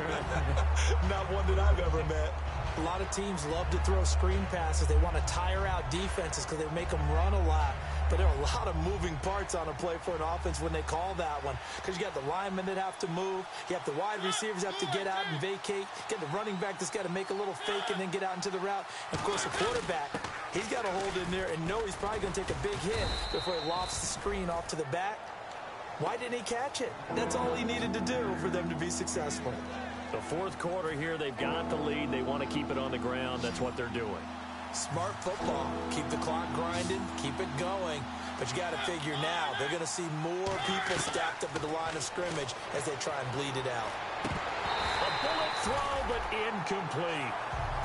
S3: Not one that I've ever met. A lot of teams love to throw screen passes. They want to tire out defenses because they make them run a lot. But there are a lot of moving parts on a play for an offense when they call that one. Because you got the linemen that have to move. You have the wide receivers have to get out and vacate. You got the running back that's got to make a little fake and then get out into the route. And of course, the quarterback, he's got to hold in there and know he's probably going to take a big hit before he lofts the screen off to the back. Why didn't he catch it? That's all he needed to do for them to be successful.
S2: The 4th quarter here, they've got the lead. They want to keep it on the ground. That's what they're doing.
S3: Smart football. Keep the clock grinding. Keep it going. But you got to figure now, they're going to see more people stacked up at the line of scrimmage as they try and bleed it out.
S2: A bullet throw, but incomplete.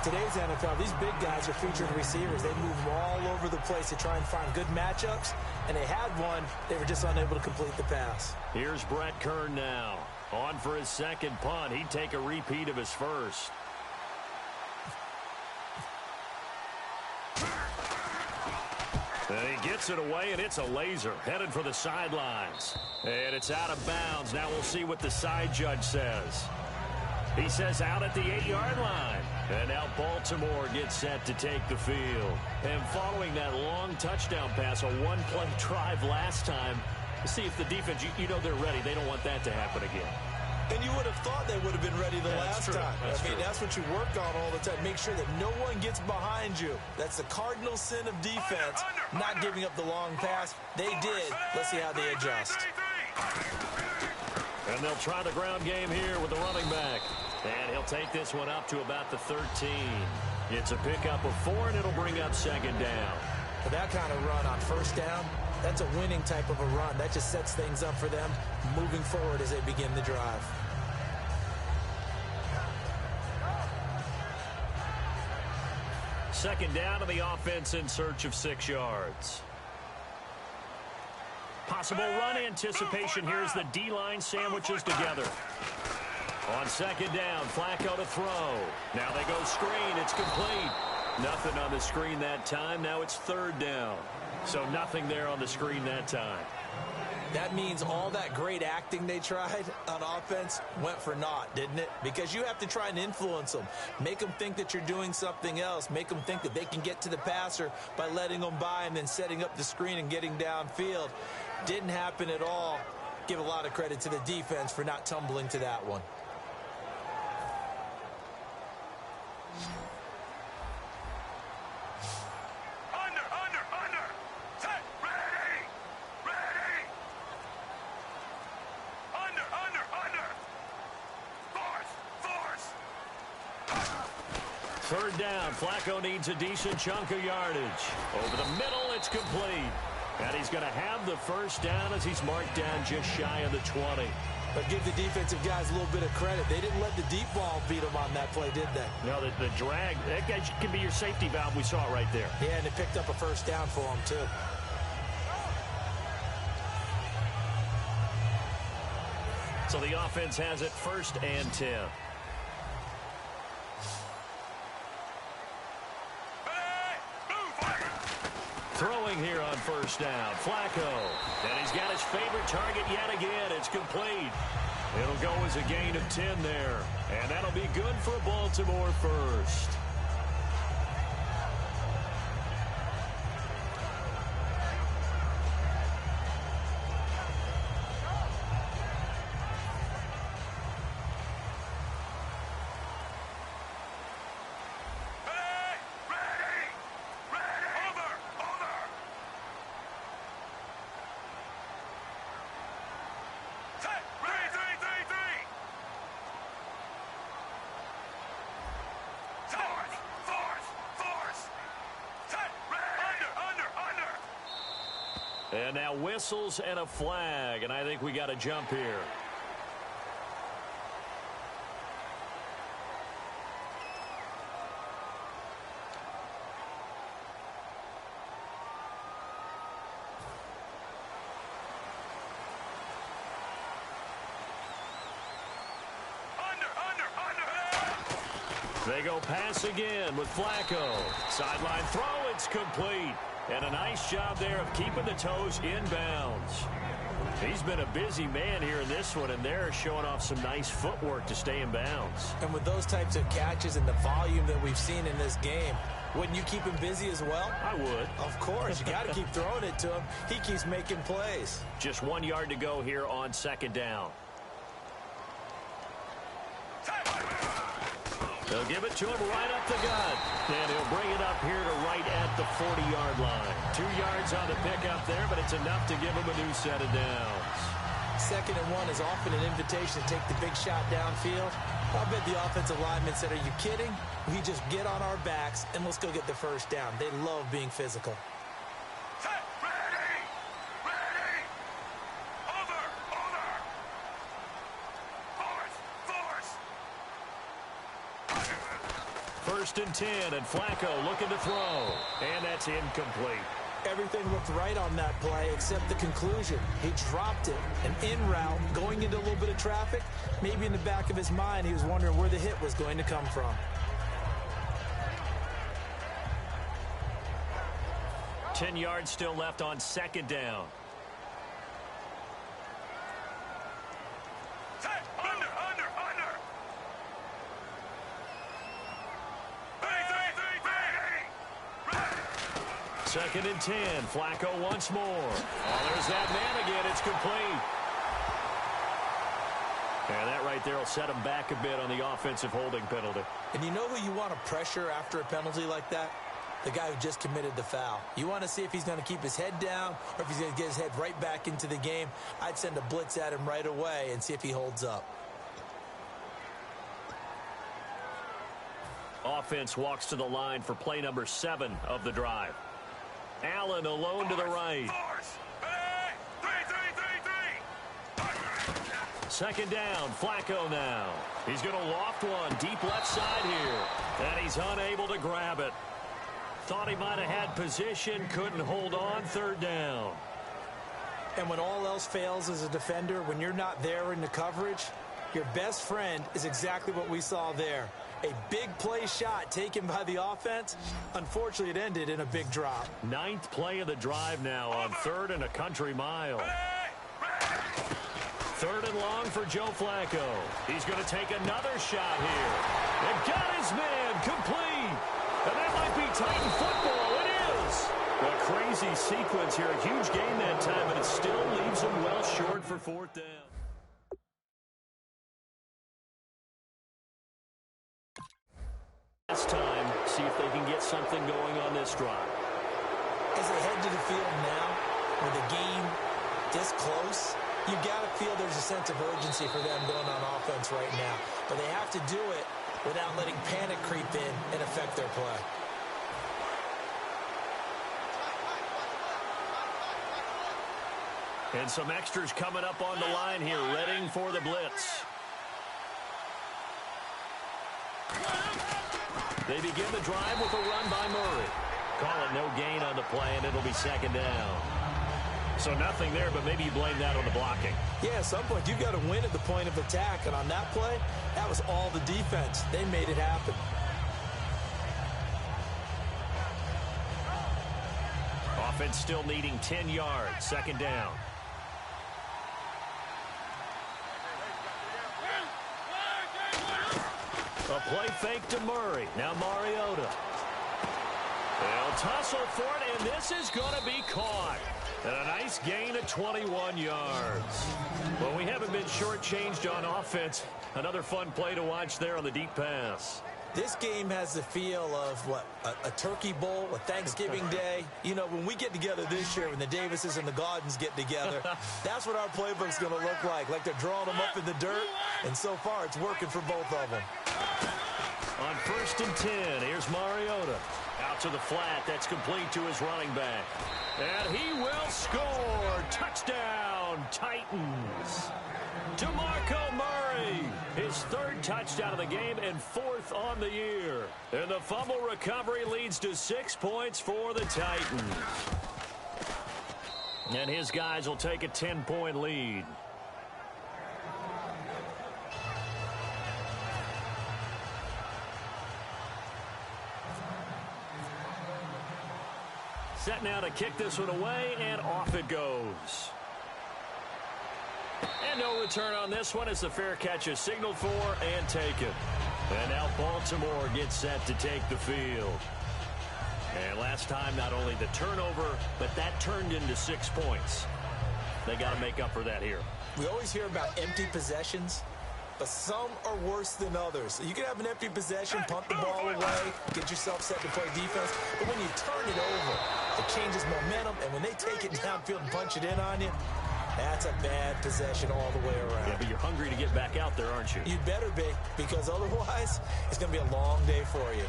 S3: Today's NFL, these big guys are featured receivers. They move all over the place to try and find good matchups, and they had one. They were just unable to complete the pass.
S2: Here's Brett Kern now. On for his 2nd punt. He'd take a repeat of his 1st. And he gets it away, and it's a laser. Headed for the sidelines. And it's out of bounds. Now we'll see what the side judge says. He says out at the 8-yard line. And now Baltimore gets set to take the field. And following that long touchdown pass, a 1-play drive last time, see if the defense, you know they're ready. They don't want that to happen again.
S3: And you would have thought they would have been ready the last time. That's what you work on all the time. Make sure that no one gets behind you. That's the cardinal sin of defense, not giving up the long pass. They did. Let's see how they adjust.
S2: And they'll try the ground game here with the running back. And he'll take this one up to about the 13. It's a pickup of 4, and it'll bring up 2nd down.
S3: For that kind of run on 1st down, that's a winning type of a run. That just sets things up for them moving forward as they begin the drive.
S2: Second down, and the offense in search of 6 yards. Possible run anticipation. Here's the D-line sandwiches together. On 2nd down, Flacco to throw. Now they go screen. It's complete. Nothing on the screen that time. Now it's 3rd down. So nothing there on the screen that time.
S3: That means all that great acting they tried on offense went for naught, didn't it? Because you have to try and influence them. Make them think that you're doing something else. Make them think that they can get to the passer by letting them by and then setting up the screen and getting downfield. Didn't happen at all. Give a lot of credit to the defense for not tumbling to that one.
S2: Third down, Flacco needs a decent chunk of yardage. Over the middle, it's complete. And he's going to have the 1st down as he's marked down just shy of the 20.
S3: But give the defensive guys a little bit of credit. They didn't let the deep ball beat them on that play, did they?
S2: No, the drag, that guy can be your safety valve. We saw it right there.
S3: Yeah, and it picked up a 1st down for him, too.
S2: So the offense has it 1st and 10. Throwing here on 1st down, Flacco. And he's got his favorite target yet again. It's complete. It'll go as a gain of 10 there. And that'll be good for a Baltimore 1st. And now whistles and a flag, and I think we got a jump here. They go pass again with Flacco. Sideline throw, it's complete. And a nice job there of keeping the toes in bounds. He's been a busy man here in this one, and they're showing off some nice footwork to stay in bounds.
S3: And with those types of catches and the volume that we've seen in this game, wouldn't you keep him busy as well?
S2: I would.
S3: Of course. You got to keep throwing it to him. He keeps making plays.
S2: Just 1 yard to go here on second down. They'll give it to him right up the gut. And he'll bring it up here to right at the 40-yard line. 2 yards on the pickup there, but it's enough to give him a new set of downs.
S3: 2nd and 1 is often an invitation to take the big shot downfield. I bet the offensive linemen said, are you kidding? We just get on our backs and let's go get the first down. They love being physical.
S2: First and 10, and Flacco looking to throw. And that's incomplete.
S3: Everything looked right on that play except the conclusion. He dropped it. An in route, going into a little bit of traffic. Maybe in the back of his mind, he was wondering where the hit was going to come from.
S2: Ten yards still left on second down. Second and 10. Flacco once more. Oh, there's that man again. It's complete. And that right there will set him back a bit on the offensive holding penalty.
S3: And you know who you want to pressure after a penalty like that? The guy who just committed the foul. You want to see if he's going to keep his head down or if he's going to get his head right back into the game. I'd send a blitz at him right away and see if he holds up.
S2: Offense walks to the line for play number 7 of the drive. Allen alone to the right. Second down, Flacco now. He's going to loft one deep left side here. And he's unable to grab it. Thought he might have had position, couldn't hold on, third down.
S3: And when all else fails as a defender, when you're not there in the coverage, your best friend is exactly what we saw there. A big play shot taken by the offense. Unfortunately, it ended in a big drop. 9th play of the drive now on 3rd and a country mile.
S2: 3rd and long for Joe Flacco. He's going to take another shot here. And got his man complete. And that might be Titan football. It is. A crazy sequence here. A huge gain that time, but it still leaves him well short for 4th down. Last time, see if they can get something going on this drive.
S3: As they head to the field now, with the game this close, you got to feel there's a sense of urgency for them going on offense right now. But they have to do it without letting panic creep in and affect their play.
S2: And some extras coming up on the line here, readying for the blitz. They begin the drive with a run by Murray. Call it no gain on the play, and it'll be second down. So nothing there, but maybe you blame that on the blocking.
S3: Yeah, at some point, you've got to win at the point of attack. And on that play, that was all the defense. They made it happen.
S2: Offense still needing 10 yards. Second down. A play fake to Murray. Now Mariota. They'll tussle for it, and this is going to be caught. And a nice gain of 21 yards. Well, we haven't been shortchanged on offense. Another fun play to watch there on the deep pass.
S3: This game has the feel of, what, a turkey bowl, a Thanksgiving day. You know, when we get together this year, when the Davises and the Gaudens get together, that's what our playbook's going to look like. Like they're drawing them up in the dirt, and so far it's working for both of them.
S2: On 1st and 10, here's Mariota. Out Out to the flat. That's complete to his running back. And he will score. Touchdown, Titans. DeMarco Murray, his third touchdown of the game and fourth on the year. And the fumble recovery leads to 6 points for the Titans. And his guys will take a 10-point lead. Set now to kick this one away, and off it goes. And no return on this one as the fair catch is signaled for and taken. And now Baltimore gets set to take the field. And last time, not only the turnover, but that turned into 6 points. They got to make up for that here.
S3: We always hear about empty possessions, but some are worse than others. You can have an empty possession, punt the ball away, get yourself set to play defense, but when you turn it over, it changes momentum, and when they take it downfield and punch it in on you, that's a bad possession all the way around.
S2: Yeah, but you're hungry to get back out there, aren't you?
S3: You'd better be, because otherwise, it's going to be a long day for you.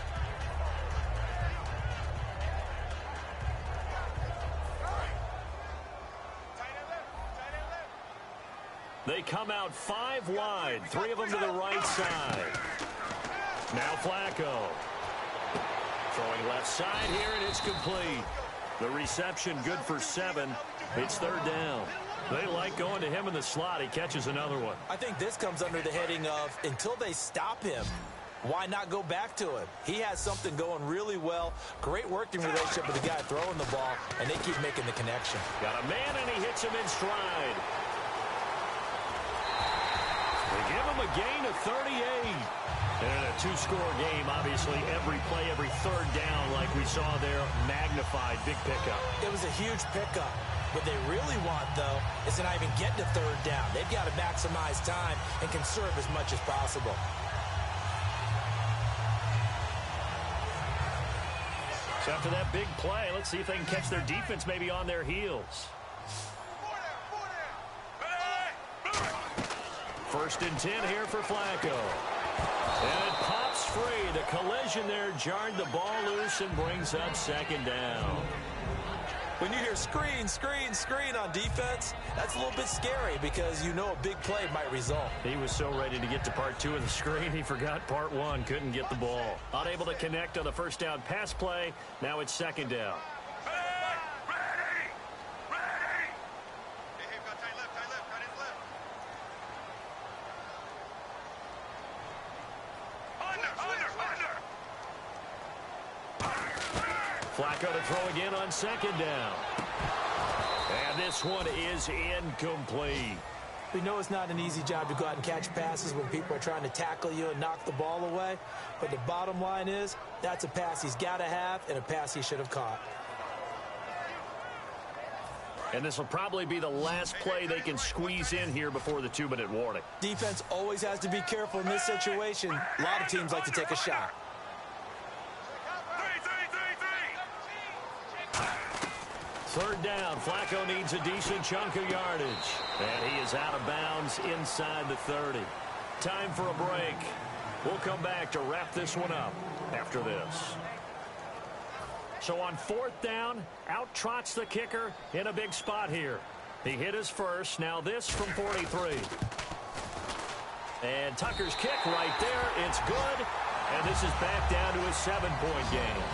S2: They come out 5 wide, 3 of them to the right side. Now Flacco. Throwing left side here, and it's complete. The reception good for 7. It's third down. They like going to him in the slot. He catches another one.
S3: I think this comes under the heading of until they stop him, why not go back to him? He has something going really well. Great working relationship with the guy throwing the ball, and they keep making the connection.
S2: Got a man, and he hits him in stride. They give him a gain of 38. And in a 2-score game, obviously, every play, every third down, like we saw there, magnified, big pickup.
S3: It was a huge pickup. What they really want, though, is to not even get to third down. They've got to maximize time and conserve as much as possible.
S2: So after that big play, let's see if they can catch their defense maybe on their heels. First and 10 here for Flacco. And it pops free. The collision there jarred the ball loose and brings up second down.
S3: When you hear screen, screen, screen on defense, that's a little bit scary because you know a big play might result.
S2: He was so ready to get to part 2 of the screen, he forgot part 1, couldn't get the ball. Unable to connect on the first down pass play. Now it's second down. Flacco to throw again on second down. And this one is incomplete.
S3: We know it's not an easy job to go out and catch passes when people are trying to tackle you and knock the ball away. But the bottom line is, that's a pass he's got to have and a pass he should have caught.
S2: And this will probably be the last play they can squeeze in here before the 2-minute warning.
S3: Defense always has to be careful in this situation. A lot of teams like to take a shot.
S2: Third down. Flacco needs a decent chunk of yardage. And he is out of bounds inside the 30. Time for a break. We'll come back to wrap this one up after this. So on 4th down, out trots the kicker in a big spot here. He hit his first. Now this from 43. And Tucker's kick right there. It's good. And this is back down to a 7-point game.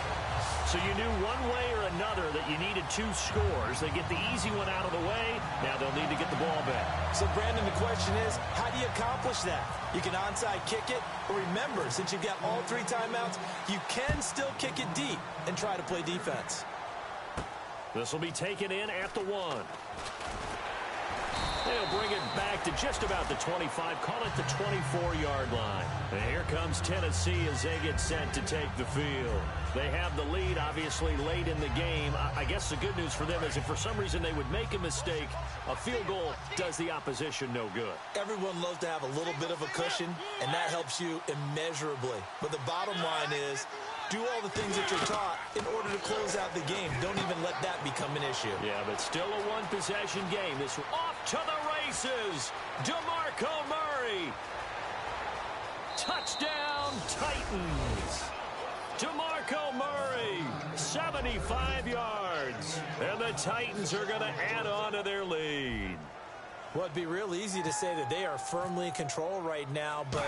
S2: So you knew one way or another that you needed 2 scores. They get the easy one out of the way. Now they'll need to get the ball back.
S3: So, Brandon, the question is, how do you accomplish that? You can onside kick it, but remember, since you've got all 3 timeouts, you can still kick it deep and try to play defense.
S2: This will be taken in at the 1. They'll bring it back to just about the 25, call it the 24-yard line. And here comes Tennessee as they get set to take the field. They have the lead, obviously, late in the game. I guess the good news for them is if for some reason they would make a mistake, a field goal does the opposition no good.
S3: Everyone loves to have a little bit of a cushion, and that helps you immeasurably. But the bottom line is, do all the things that you're taught in order to close out the game. Don't even let that become an issue.
S2: Yeah, but still a one-possession game. This one off to the races. DeMarco Murray. Touchdown, Titans. DeMarco Murray, 75 yards. And the Titans are going to add on to their lead.
S3: Well, it'd be real easy to say that they are firmly in control right now, but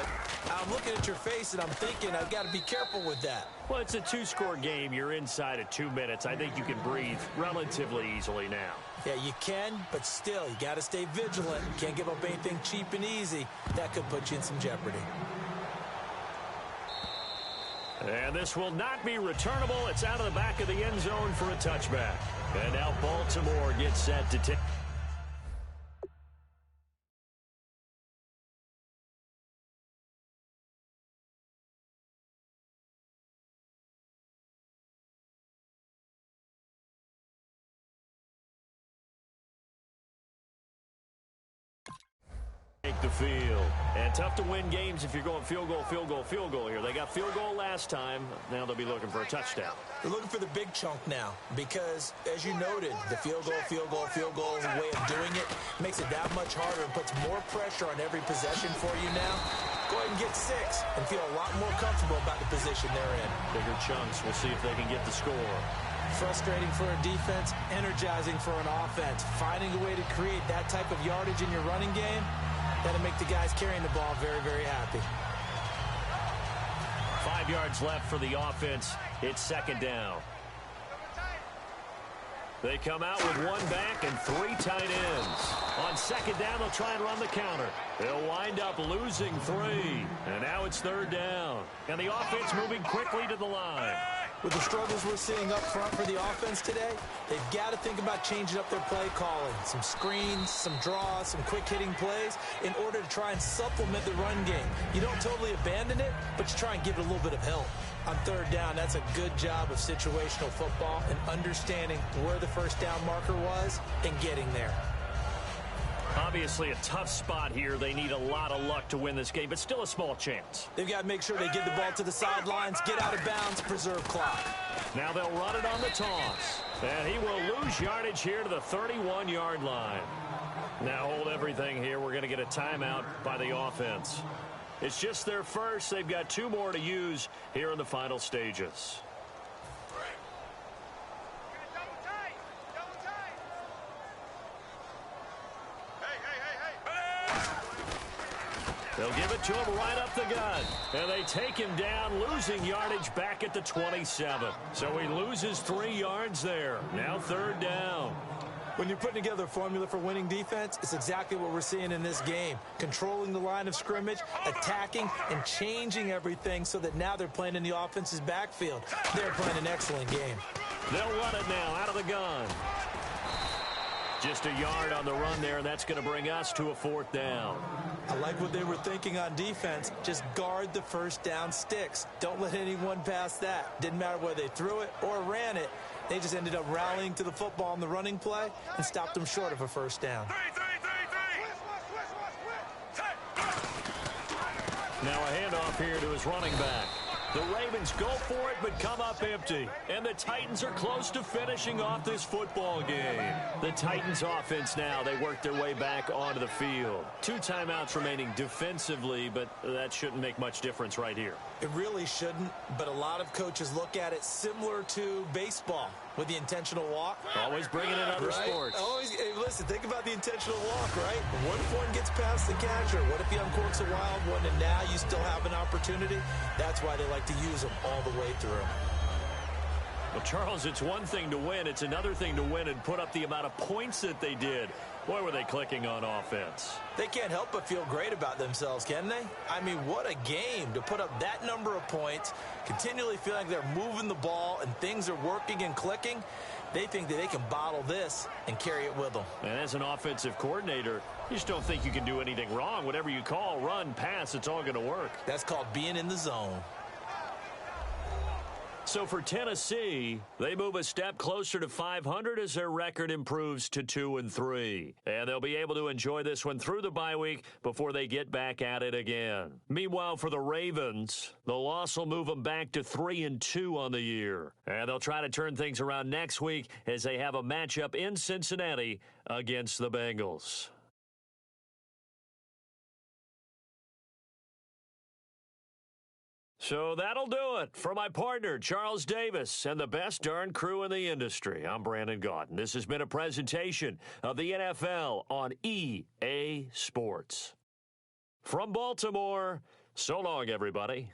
S3: I'm looking at your face and I'm thinking I've got to be careful with that.
S2: Well, it's a two-score game. You're inside of 2 minutes. I think you can breathe relatively easily now.
S3: Yeah, you can, but still, you got to stay vigilant. You can't give up anything cheap and easy. That could put you in some jeopardy.
S2: And this will not be returnable. It's out of the back of the end zone for a touchback. And now Baltimore gets set to take. The field. And tough to win games if you're going field goal here. They got field goal last time. Now they'll be looking for a touchdown.
S3: They're looking for the big chunk now because, as you noted, the field goal way of doing it makes it that much harder and puts more pressure on every possession for you now. Go ahead and get 6 and feel a lot more comfortable about the position they're in.
S2: Bigger chunks. We'll see if they can get the score.
S3: Frustrating for a defense, energizing for an offense. Finding a way to create that type of yardage in your running game, that'll make the guys carrying the ball very, very happy.
S2: 5 yards left for the offense. It's second down. They come out with 1 back and 3 tight ends. On second down, they'll try and run the counter. They'll wind up losing 3. And now it's third down. And the offense moving quickly to the line.
S3: With the struggles we're seeing up front for the offense today, they've got to think about changing up their play calling. Some screens, some draws, some quick-hitting plays in order to try and supplement the run game. You don't totally abandon it, but you try and give it a little bit of help. On third down, that's a good job of situational football and understanding where the first down marker was and getting there.
S2: Obviously a tough spot here. They need a lot of luck to win this game, but still a small chance.
S3: They've got to make sure they get the ball to the sidelines, get out of bounds, preserve clock.
S2: Now they'll run it on the toss. And he will lose yardage here to the 31-yard line. Now hold everything here. We're going to get a timeout by the offense. It's just their first. They've got 2 more to use here in the final stages. They'll give it to him right up the gut. And they take him down, losing yardage back at the 27. So he loses 3 yards there. Now third down.
S3: When you're putting together a formula for winning defense, it's exactly what we're seeing in this game. Controlling the line of scrimmage, attacking, and changing everything so that now they're playing in the offense's backfield. They're playing an excellent game.
S2: They'll run it now out of the gun. Just a yard on the run there, and that's going to bring us to a fourth down.
S3: I like what they were thinking on defense. Just guard the first down sticks. Don't let anyone pass that. Didn't matter whether they threw it or ran it. They just ended up rallying to the football on the running play and stopped them short of a first down.
S2: Now a handoff here to his running back. The Ravens go for it but come up empty. And the Titans are close to finishing off this football game. The Titans offense now, they work their way back onto the field. 2 timeouts remaining defensively, but that shouldn't make much difference right here.
S3: It really shouldn't, but a lot of coaches look at it similar to baseball with the intentional walk.
S2: Always bringing in other sports.
S3: Always, hey, listen, think about the intentional walk, right? What if one gets past the catcher? What if he uncorks a wild one and now you still have an opportunity? That's why they like to use them all the way through.
S2: Well, Charles, it's one thing to win. It's another thing to win and put up the amount of points that they did. Boy, were they clicking on offense.
S3: They can't help but feel great about themselves, can they? I mean, what a game to put up that number of points, continually feeling like they're moving the ball and things are working and clicking. They think that they can bottle this and carry it with them.
S2: And as an offensive coordinator, you just don't think you can do anything wrong. Whatever you call, run, pass, it's all going to work.
S3: That's called being in the zone.
S2: So for Tennessee, they move a step closer to 500 as their record improves to 2-3. And they'll be able to enjoy this one through the bye week before they get back at it again. Meanwhile, for the Ravens, the loss will move them back to 3-2 on the year. And they'll try to turn things around next week as they have a matchup in Cincinnati against the Bengals. So that'll do it. For my partner, Charles Davis, and the best darn crew in the industry, I'm Brandon Gaudin. This has been a presentation of the NFL on EA Sports. From Baltimore, so long, everybody.